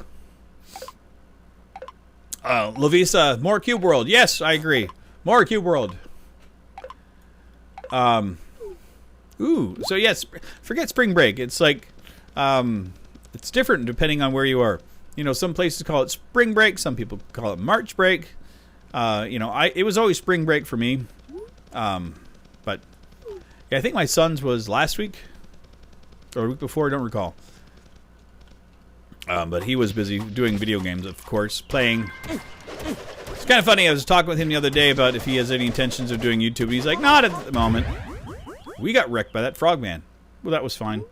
Lovisa, more Cube World. Yes, I agree. More Cube World. Ooh, so yes, forget spring break. It's like, it's different depending on where you are. You know, some places call it spring break. Some people call it March break. You know, it was always spring break for me. But yeah, I think my son's was last week or the week before. I don't recall. But he was busy doing video games, of course, playing. It's kind of funny. I was talking with him the other day about if he has any intentions of doing YouTube. He's like, not at the moment. We got wrecked by that frogman. Well, that was fine.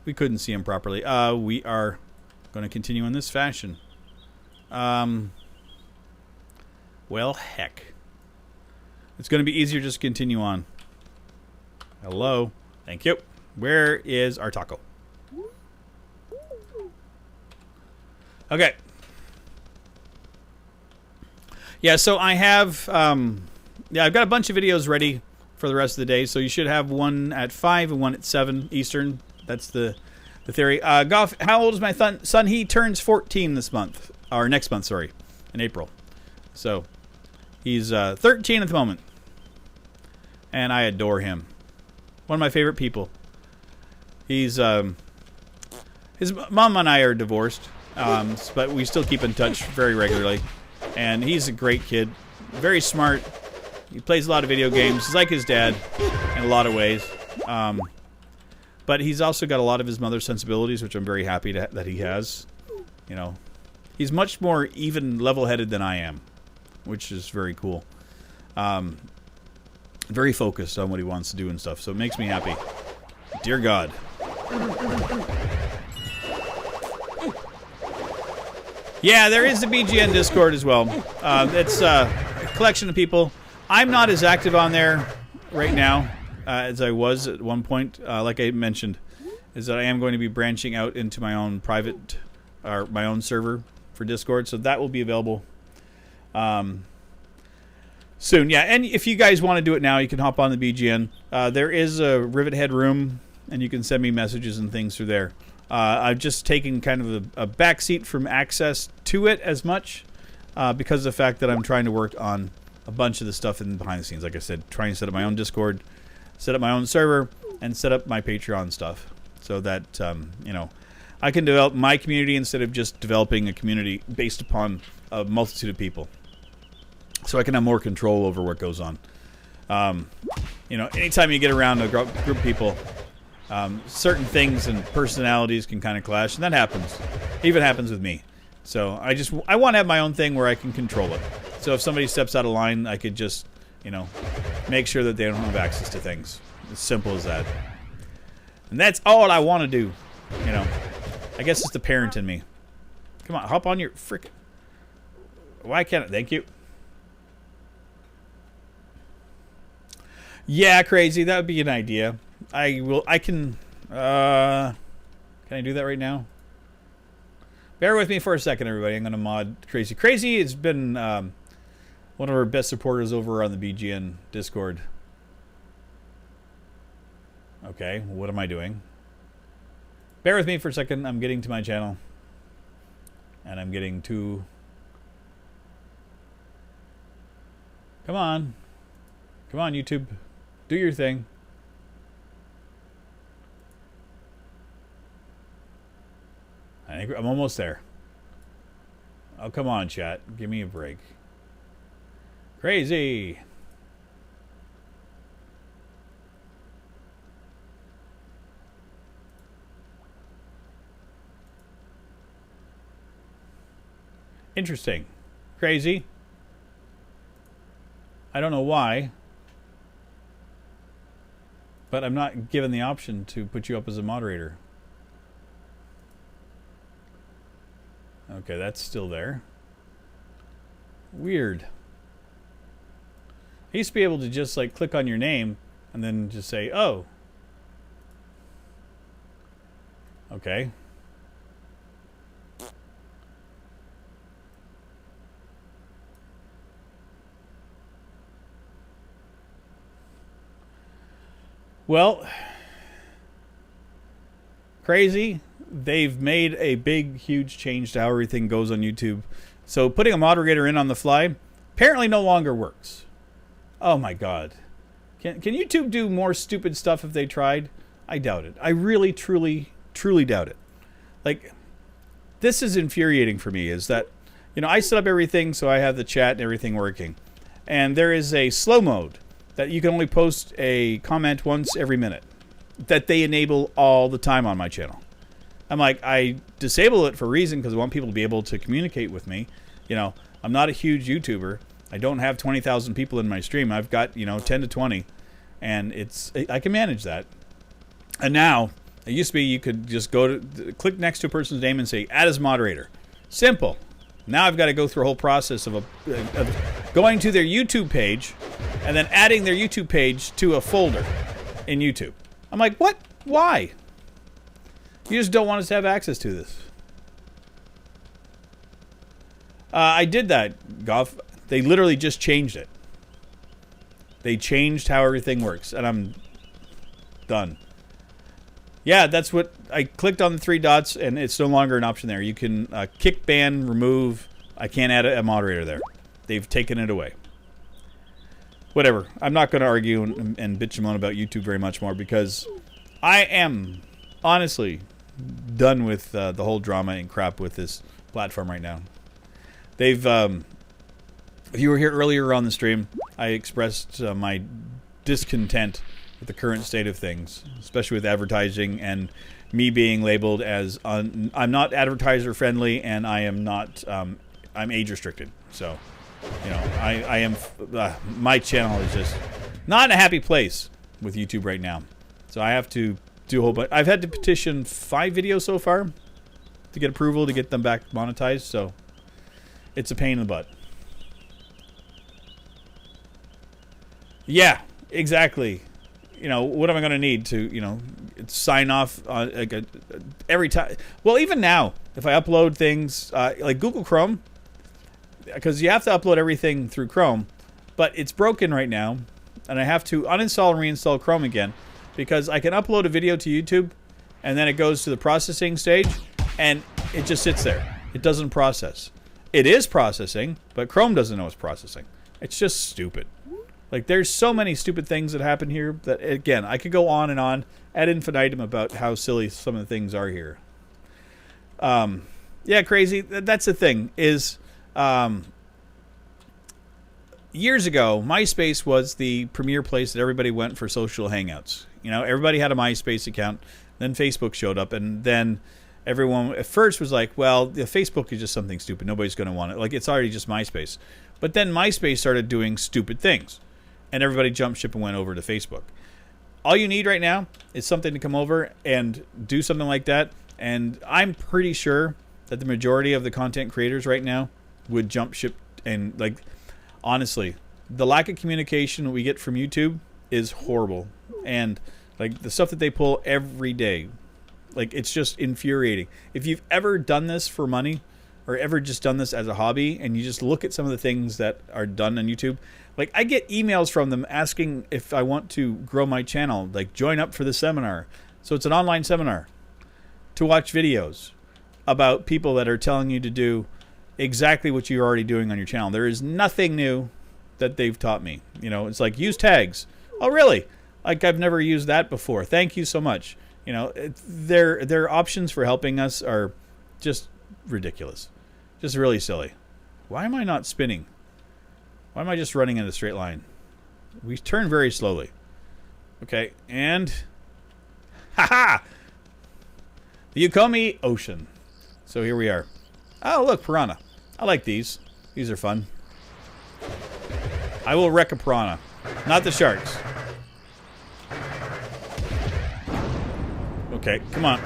We couldn't see him properly. We are going to continue in this fashion. Well, heck. It's going to be easier just to continue on. Hello. Thank you. Where is our taco? Okay. Yeah, so I have... yeah, I've got a bunch of videos ready for the rest of the day. So you should have one at 5 and one at 7 Eastern. That's the theory. Goff, how old is my son? He turns 14 this month. Or next month, sorry. In April. So, he's 13 at the moment. And I adore him. One of my favorite people. He's, his mom and I are divorced. But we still keep in touch very regularly. And he's a great kid. Very smart. He plays a lot of video games. He's like his dad in a lot of ways. But he's also got a lot of his mother's sensibilities, which I'm very happy that he has. You know, he's much more even level-headed than I am, which is very cool. Very focused on what he wants to do and stuff, so it makes me happy. Dear God. Yeah, there is the BGN Discord as well. It's a collection of people. I'm not as active on there right now as I was at one point. Like I mentioned, is that I am going to be branching out into my own private, or my own server for Discord, so that will be available soon. Yeah, and if you guys want to do it now, you can hop on the BGN. There is a Rivet head room, and you can send me messages and things through there. I've just taken kind of a backseat from access to it as much because of the fact that I'm trying to work on a bunch of the stuff in behind the scenes. Like I said, trying to set up my own Discord, set up my own server, and set up my Patreon stuff so that, you know, I can develop my community instead of just developing a community based upon a multitude of people. So I can have more control over what goes on. You know, anytime you get around a group of people, certain things and personalities can kind of clash, and that happens. It even happens with me. So I want to have my own thing where I can control it. So if somebody steps out of line, I could just, you know, make sure that they don't have access to things. As simple as that. And that's all I want to do. You know, I guess it's the parent in me. Come on, hop on your frickin'. Why can't it? Thank you. Yeah, crazy. That would be an idea. I can I do that right now? Bear with me for a second, everybody. I'm going to mod Crazy. Crazy has been one of our best supporters over on the BGN Discord. Okay, what am I doing? Bear with me for a second. I'm getting to my channel. And I'm getting to... Come on. Come on, YouTube. Do your thing. I think I'm almost there. Oh, come on, chat. Give me a break. Crazy. Interesting. Crazy. I don't know why. But I'm not given the option to put you up as a moderator. Okay, that's still there. Weird. I used to be able to just like click on your name and then just say, oh. Okay. Well, crazy. They've made a big, huge change to how everything goes on YouTube. So putting a moderator in on the fly apparently no longer works. Oh my God. Can YouTube do more stupid stuff if they tried? I doubt it. I really, truly, truly doubt it. Like, this is infuriating for me, is that, you know, I set up everything so I have the chat and everything working. And there is a slow mode that you can only post a comment once every minute that they enable all the time on my channel. I'm like, I disable it for a reason because I want people to be able to communicate with me. You know, I'm not a huge YouTuber. I don't have 20,000 people in my stream. I've got, you know, 10 to 20. And I can manage that. And now, it used to be you could just go to click next to a person's name and say, add as moderator. Simple. Now I've got to go through a whole process of going to their YouTube page and then adding their YouTube page to a folder in YouTube. I'm like, what? Why? You just don't want us to have access to this. I did that, Goff. They literally just changed it. They changed how everything works, and I'm done. Yeah, that's what I clicked on the 3 dots, and it's no longer an option there. You can kick, ban, remove. I can't add a moderator there. They've taken it away. Whatever. I'm not going to argue and bitch and moan about YouTube very much more because I am honestly done with the whole drama and crap with this platform right now. They've, if you were here earlier on the stream, I expressed my discontent with the current state of things, especially with advertising and me being labeled as I'm not advertiser friendly and I am not I'm age restricted. So, you know, I am my channel is just not in a happy place with YouTube right now. So I have to do a whole bunch. I've had to petition 5 videos so far to get approval to get them back monetized. So it's a pain in the butt. Yeah, exactly. You know, what am I going to need to, you know, sign off on like every time? Well, even now, if I upload things like Google Chrome, because you have to upload everything through Chrome, but it's broken right now, and I have to uninstall and reinstall Chrome again because I can upload a video to YouTube, and then it goes to the processing stage, and it just sits there. It doesn't process. It is processing, but Chrome doesn't know it's processing. It's just stupid. Like, there's so many stupid things that happen here that, again, I could go on and on ad infinitum about how silly some of the things are here. Yeah, crazy. That's the thing, is years ago, MySpace was the premier place that everybody went for social hangouts. You know, everybody had a MySpace account. Then Facebook showed up, and then everyone at first was like, well, the Facebook is just something stupid. Nobody's going to want it. Like, it's already just MySpace. But then MySpace started doing stupid things. And everybody jumped ship and went over to Facebook. All you need right now is something to come over and do something like that. And I'm pretty sure that the majority of the content creators right now would jump ship. And, like, honestly, the lack of communication we get from YouTube is horrible. And, like, the stuff that they pull every day, like, it's just infuriating. If you've ever done this for money or ever just done this as a hobby and you just look at some of the things that are done on YouTube, like, I get emails from them asking if I want to grow my channel, like, join up for the seminar. So it's an online seminar to watch videos about people that are telling you to do exactly what you're already doing on your channel. There is nothing new that they've taught me. You know, it's like, use tags. Oh, really? Like, I've never used that before. Thank you so much. You know, their options for helping us are just ridiculous. Just really silly. Why am I not spinning? Why am I just running in a straight line? We turn very slowly. Okay, and... Ha-ha! The Ukomi Ocean. So here we are. Oh, look, piranha. I like these. These are fun. I will wreck a piranha. Not the sharks. Okay, come on.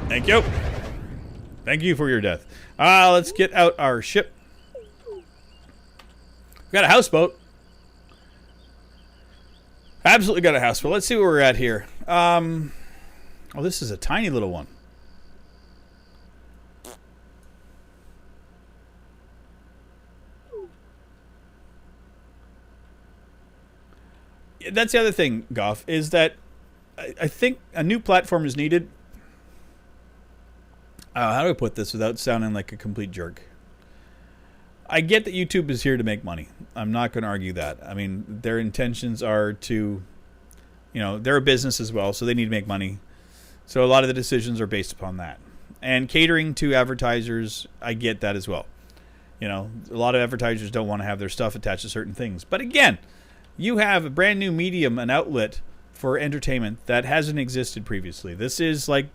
Thank you. Thank you for your death. Let's get out our ship. We got a houseboat. Absolutely got a houseboat. Let's see where we're at here. Oh, this is a tiny little one. that's the other thing, Goff, is that I think a new platform is needed. How do I put this without sounding like a complete jerk? I get that YouTube is here to make money. I'm not going to argue that. I mean, their intentions are to, they're a business as well, so they need to make money. So a lot of the decisions are based upon that. And catering to advertisers, I get that as well. A lot of advertisers don't want to have their stuff attached to certain things. But again, you have a brand new medium, an outlet for entertainment that hasn't existed previously. This is like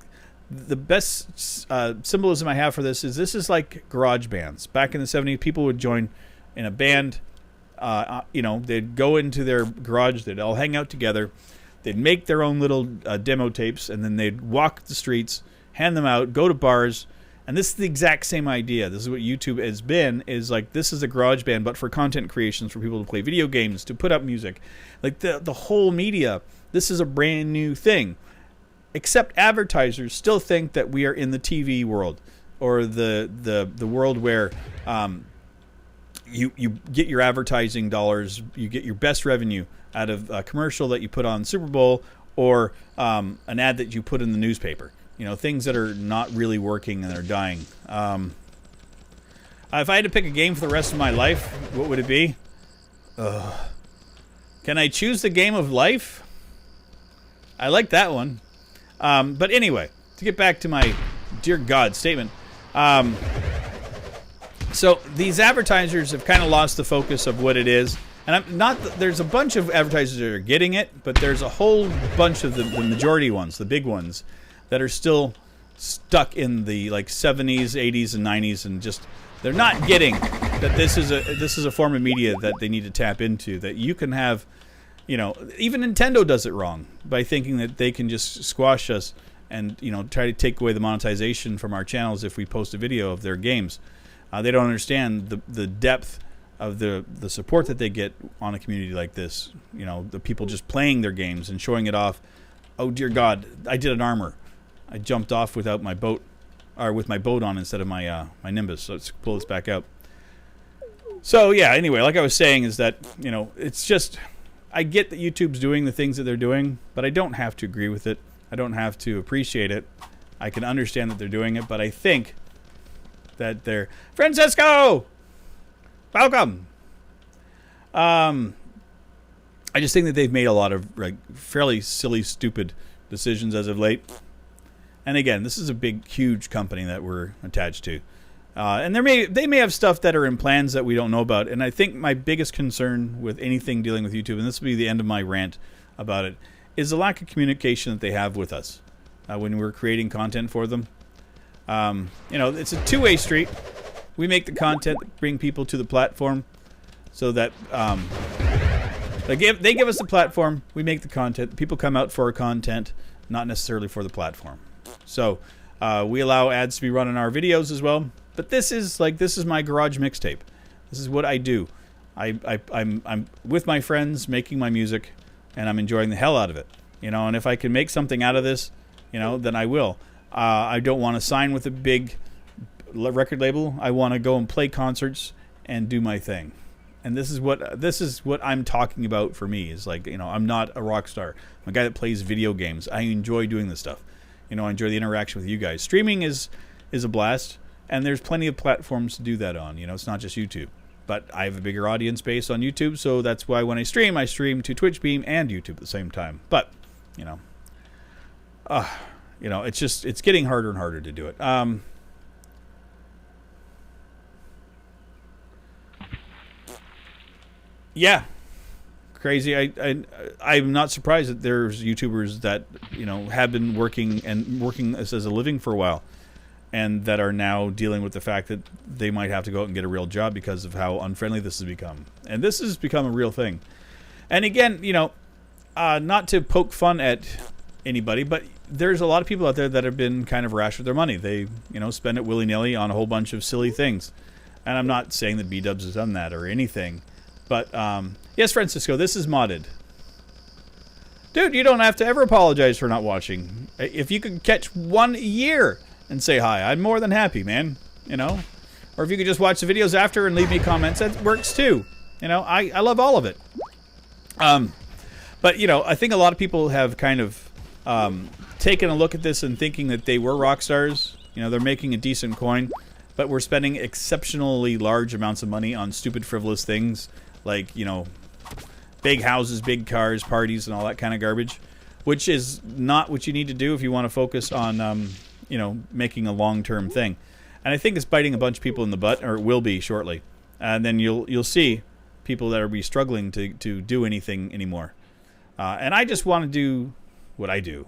the best symbolism I have for this is like garage bands. Back in the 70s, people would join in a band. They'd go into their garage. They'd all hang out together. They'd make their own little demo tapes, and then they'd walk the streets, hand them out, go to bars. And this is the exact same idea. This is what YouTube has been, is like this is a garage band, but for content creations, for people to play video games, to put up music. Like the whole media, this is a brand new thing. Except advertisers still think that we are in the TV world, or the world where you get your advertising dollars, you get your best revenue out of a commercial that you put on Super Bowl, or an ad that you put in the newspaper. Things that are not really working and are dying. If I had to pick a game for the rest of my life, what would it be? Can I choose the game of life? I like that one. But anyway, to get back to my dear God statement. So these advertisers have kind of lost the focus of what it is. And I'm not. There's a bunch of advertisers that are getting it, but there's a whole bunch of the majority ones, the big ones, that are still stuck in the 70s, 80s, and 90s, and just they're not getting that this is a form of media that they need to tap into. That you can have, even Nintendo does it wrong by thinking that they can just squash us and try to take away the monetization from our channels if we post a video of their games. They don't understand the depth of the support that they get on a community like this. The people just playing their games and showing it off. Oh dear God, I did an armor. I jumped off without my boat, or with my boat on instead of my my Nimbus. So let's pull this back out. So yeah, anyway, like I was saying, is that it's just, I get that YouTube's doing the things that they're doing, but I don't have to agree with it. I don't have to appreciate it. I can understand that they're doing it, but I think that they're Francisco. Welcome. I just think that they've made a lot of fairly silly, stupid decisions as of late. And again, this is a big, huge company that we're attached to, and they may have stuff that are in plans that we don't know about. And I think my biggest concern with anything dealing with YouTube, and this will be the end of my rant about it, is the lack of communication that they have with us when we're creating content for them. It's a two-way street. We make the content, bring people to the platform, so that they give us the platform. We make the content. People come out for our content, not necessarily for the platform. So we allow ads to be run in our videos as well. But this is my garage mixtape. This is what I do. I'm with my friends making my music, and I'm enjoying the hell out of it. And if I can make something out of this, then I will. I don't want to sign with a big record label. I want to go and play concerts and do my thing. And this is what I'm talking about for me. Is I'm not a rock star. I'm a guy that plays video games. I enjoy doing this stuff. I enjoy the interaction with you guys. Streaming is a blast, and there's plenty of platforms to do that on. It's not just YouTube. But I have a bigger audience base on YouTube, so that's why when I stream to Twitch, Beam, and YouTube at the same time. But it's getting harder and harder to do it. Yeah, crazy. I'm not surprised that there's YouTubers that have been working as a living for a while, and that are now dealing with the fact that they might have to go out and get a real job because of how unfriendly this has become. And this has become a real thing. And again, not to poke fun at anybody, but there's a lot of people out there that have been kind of rash with their money. They spend it willy-nilly on a whole bunch of silly things. And I'm not saying that B-Dubs has done that or anything. But, yes, Francisco, this is modded. Dude, you don't have to ever apologize for not watching. If you could catch 1 year and say hi, I'm more than happy, man. Or if you could just watch the videos after and leave me comments, that works too. I love all of it. But, you know, I think a lot of people have kind of taken a look at this and thinking that they were rock stars. You know, they're making a decent coin, but we're spending exceptionally large amounts of money on stupid, frivolous things like, you know, big houses, big cars, parties, and all that kind of garbage, which is not what you need to do if you want to focus on, you know, making a long-term thing. And I think it's biting a bunch of people in the butt, or it will be shortly. And then you'll see people that will be struggling to do anything anymore. And I just want to do what I do.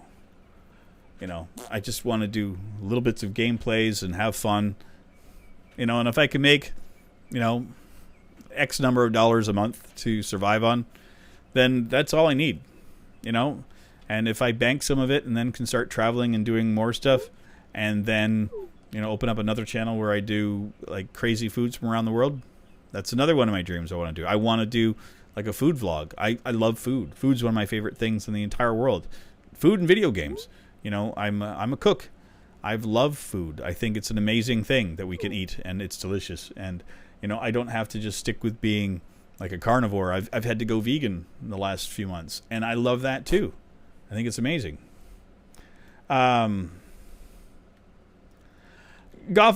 You know, I just want to do little bits of gameplays and have fun. You know, and if I can make, you know, X number of dollars a month to survive on, then that's all I need. You know, and if I bank some of it and then can start traveling and doing more stuff, and then, you know, open up another channel where I do like crazy foods from around the world, that's another one of my dreams I want to do. I want to do like a food vlog. I love food. Food's one of my favorite things in the entire world. Food and video games. You know, I'm a cook. I love food. I think it's an amazing thing that we can eat, and it's delicious. And, you know, I don't have to just stick with being like a carnivore. I've had to go vegan in the last few months, and I love that too. I think it's amazing. Golf,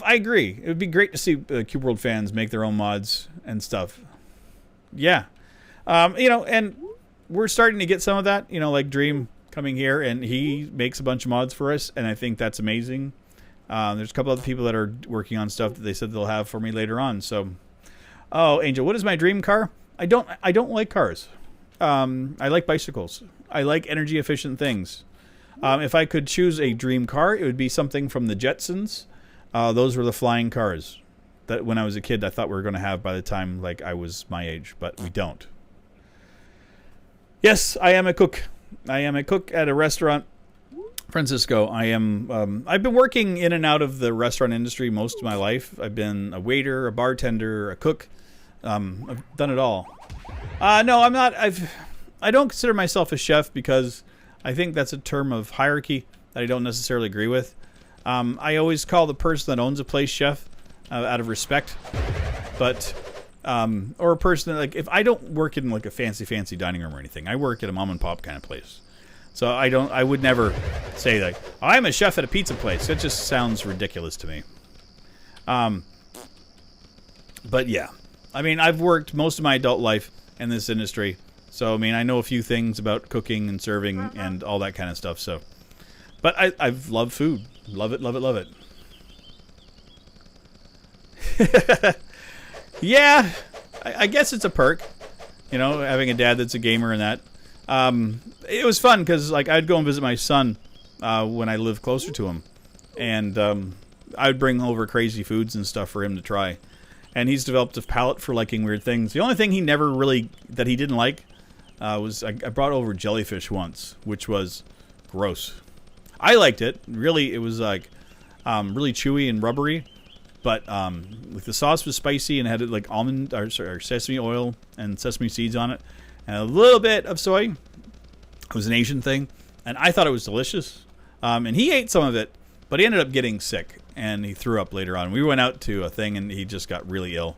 I agree. It would be great to see Cube World fans make their own mods and stuff. Yeah. You know, and we're starting to get some of that, you know, like Dream coming here, and he makes a bunch of mods for us, and I think that's amazing. There's a couple other people that are working on stuff that they said they'll have for me later on. So, oh, Angel, what is my dream car? I don't like cars. I like bicycles. I like energy efficient things. If I could choose a dream car, it would be something from the Jetsons. Those were the flying cars that when I was a kid I thought we were going to have by the time like I was my age, but we don't. Yes, I am a cook. I am a cook at a restaurant, Francisco. I am. I've been working in and out of the restaurant industry most of my life. I've been a waiter, a bartender, a cook. I've done it all. No, I'm not. I don't consider myself a chef because I think that's a term of hierarchy that I don't necessarily agree with. I always call the person that owns a place chef out of respect, but or a person that, like, if I don't work in like a fancy dining room or anything, I work at a mom and pop kind of place. So I would never say like I'm a chef at a pizza place. That just sounds ridiculous to me. But yeah, I mean, I've worked most of my adult life in this industry, so I mean, I know a few things about cooking and serving and all that kind of stuff. So, but I've loved food. Love it, love it, love it. Yeah, I guess it's a perk, you know, having a dad that's a gamer and that. It was fun because, like, I'd go and visit my son when I lived closer to him, and I'd bring over crazy foods and stuff for him to try. And he's developed a palate for liking weird things. The only thing he never really, that he didn't like, was I brought over jellyfish once, which was gross. I liked it. Really, it was like really chewy and rubbery, but like the sauce was spicy and had like almond or sesame oil and sesame seeds on it, and a little bit of soy. It was an Asian thing, and I thought it was delicious. And he ate some of it, but he ended up getting sick and he threw up later on. We went out to a thing and he just got really ill,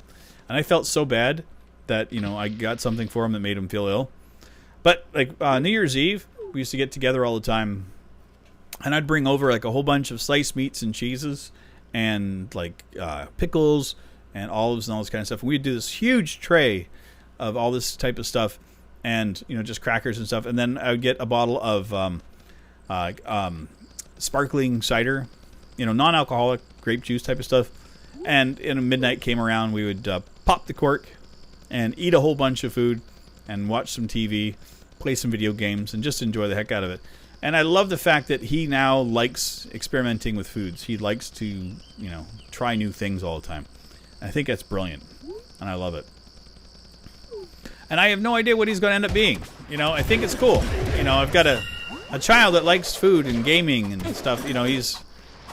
and I felt so bad that, you know, I got something for him that made him feel ill. But like New Year's Eve, we used to get together all the time. And I'd bring over like a whole bunch of sliced meats and cheeses and like pickles and olives and all this kind of stuff. And we'd do this huge tray of all this type of stuff and, you know, just crackers and stuff. And then I would get a bottle of sparkling cider, you know, non-alcoholic grape juice type of stuff. And in midnight came around, we would pop the cork and eat a whole bunch of food and watch some TV, play some video games, and just enjoy the heck out of it. And I love the fact that he now likes experimenting with foods. He likes to, you know, try new things all the time. And I think that's brilliant, and I love it. And I have no idea what he's going to end up being. You know, I think it's cool. You know, I've got a child that likes food and gaming and stuff. You know, he's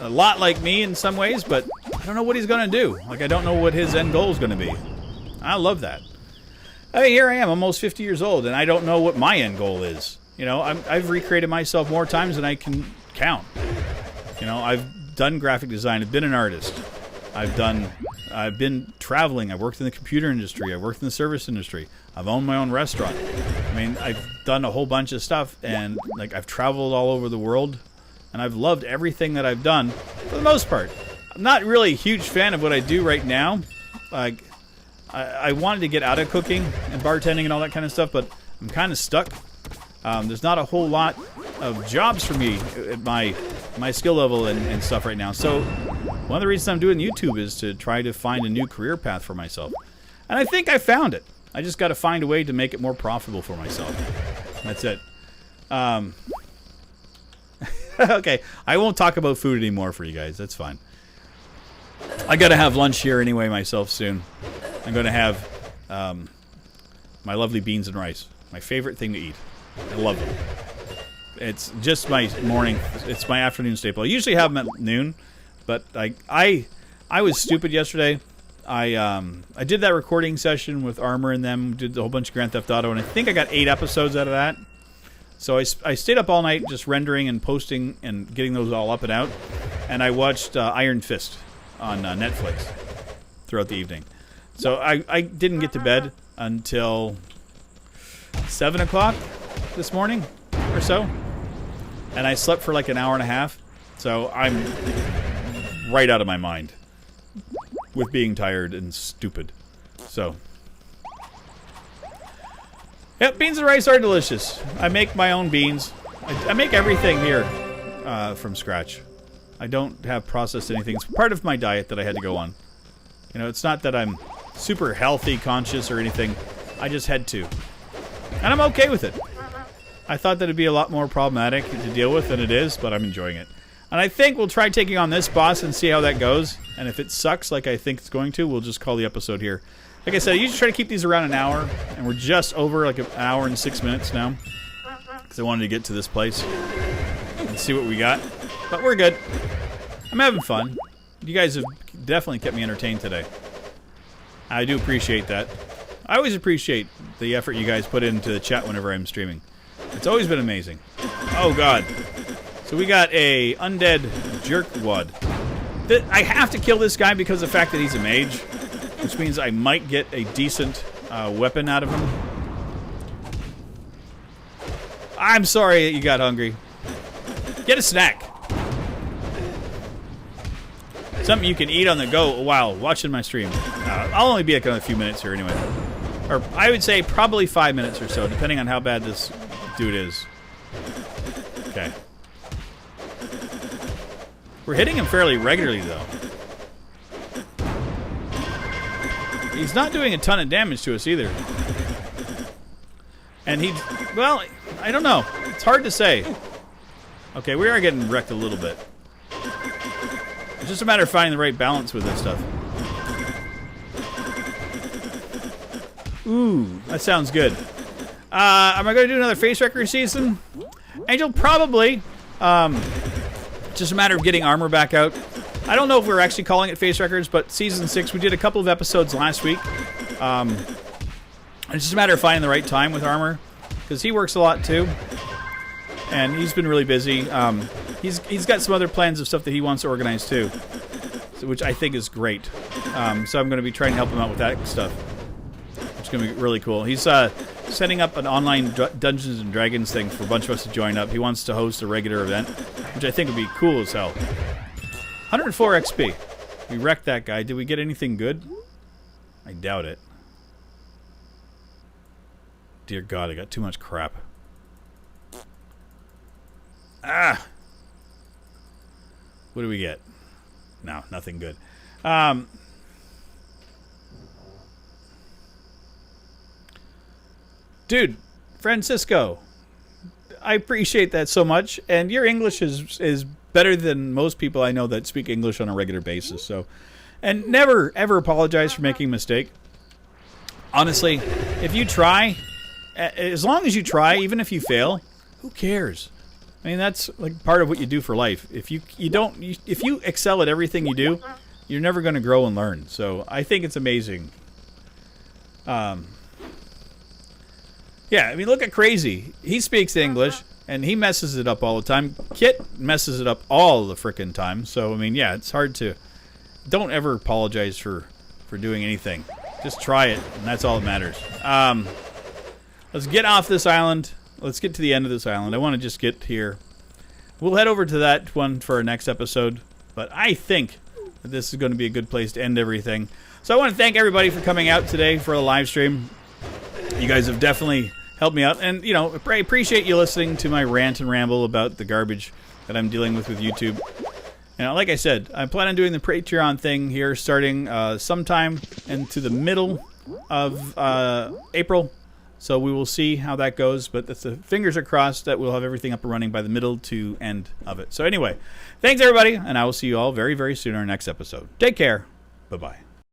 a lot like me in some ways, but I don't know what he's going to do. Like, I don't know what his end goal is going to be. I love that. I mean, here I am, almost 50 years old, and I don't know what my end goal is. You know, I've recreated myself more times than I can count. You know, I've done graphic design. I've been an artist. I've done, I've been traveling. I've worked in the computer industry. I've worked in the service industry. I've owned my own restaurant. I mean, I've done a whole bunch of stuff, and like I've traveled all over the world, and I've loved everything that I've done for the most part. I'm not really a huge fan of what I do right now. Like, I wanted to get out of cooking and bartending and all that kind of stuff, but I'm kind of stuck. There's not a whole lot of jobs for me at my skill level and stuff right now. So one of the reasons I'm doing YouTube is to try to find a new career path for myself. And I think I found it. I just got to find a way to make it more profitable for myself. That's it. Okay, I won't talk about food anymore for you guys. That's fine. I got to have lunch here anyway myself soon. I'm going to have my lovely beans and rice. My favorite thing to eat. I love them. It's just my morning. It's my afternoon staple. I usually have them at noon, but I was stupid yesterday. I did that recording session with Armor and them. Did a whole bunch of Grand Theft Auto, and I think I got 8 episodes out of that. So I stayed up all night just rendering and posting and getting those all up and out. And I watched Iron Fist on Netflix throughout the evening. So I didn't get to bed until 7 o'clock this morning or so. And I slept for like an hour and a half. So I'm right out of my mind with being tired and stupid. So, yep, beans and rice are delicious. I make my own beans. I make everything here from scratch. I don't have processed anything. It's part of my diet that I had to go on. You know, it's not that I'm super healthy conscious or anything. I just had to. And I'm okay with it. I thought that it'd be a lot more problematic to deal with than it is, but I'm enjoying it. And I think we'll try taking on this boss and see how that goes. And if it sucks like I think it's going to, we'll just call the episode here. Like I said, I usually try to keep these around an hour, and we're just over like an hour and 6 minutes now. Because I wanted to get to this place and see what we got. But we're good. I'm having fun. You guys have definitely kept me entertained today. I do appreciate that. I always appreciate the effort you guys put into the chat whenever I'm streaming. It's always been amazing. Oh, God. So we got a undead jerkwad. I have to kill this guy because of the fact that he's a mage, which means I might get a decent weapon out of him. I'm sorry that you got hungry. Get a snack. Something you can eat on the go while watching my stream. I'll only be like a few minutes here anyway. Or I would say probably 5 minutes or so, depending on how bad this dude is. Okay. We're hitting him fairly regularly, though. He's not doing a ton of damage to us either. And he... well, I don't know. It's hard to say. Okay, we are getting wrecked a little bit. It's just a matter of finding the right balance with this stuff. Ooh, that sounds good. Am I going to do another face wrecker season? Angel, probably. Just a matter of getting Armor back out. I don't know if we're actually calling it face records, but season 6, we did a couple of episodes last week. It's just a matter of finding the right time with Armor, because he works a lot too, and he's been really busy. He's got some other plans of stuff that he wants to organize too, which I think is great. So I'm going to be trying to help him out with that stuff. It's going to be really cool. He's setting up an online Dungeons and Dragons thing for a bunch of us to join up. He wants to host a regular event, which I think would be cool as hell. 104 XP. We wrecked that guy. Did we get anything good? I doubt it. Dear God, I got too much crap. Ah! What do we get? No, nothing good. Dude, Francisco, I appreciate that so much, and your English is better than most people I know that speak English on a regular basis. So, and never ever apologize for making a mistake. Honestly, if you try, as long as you try, even if you fail, who cares? I mean, that's like part of what you do for life. If you excel at everything you do, you're never going to grow and learn. So I think it's amazing. Yeah, I mean, look at Crazy. He speaks English, and he messes it up all the time. Kit messes it up all the frickin' time. So, I mean, yeah, it's hard to... Don't ever apologize for for doing anything. Just try it, and that's all that matters. Let's get off this island. Let's get to the end of this island. I want to just get here. We'll head over to that one for our next episode, but I think that this is going to be a good place to end everything. So I want to thank everybody for coming out today for a live stream. You guys have definitely helped me out, and, you know, I appreciate you listening to my rant and ramble about the garbage that I'm dealing with YouTube. You know, like I said, I plan on doing the Patreon thing here starting sometime into the middle of April. So we will see how that goes, but the fingers are crossed that we'll have everything up and running by the middle to end of it. So anyway, thanks everybody, and I will see you all very, very soon in our next episode. Take care. Bye-bye.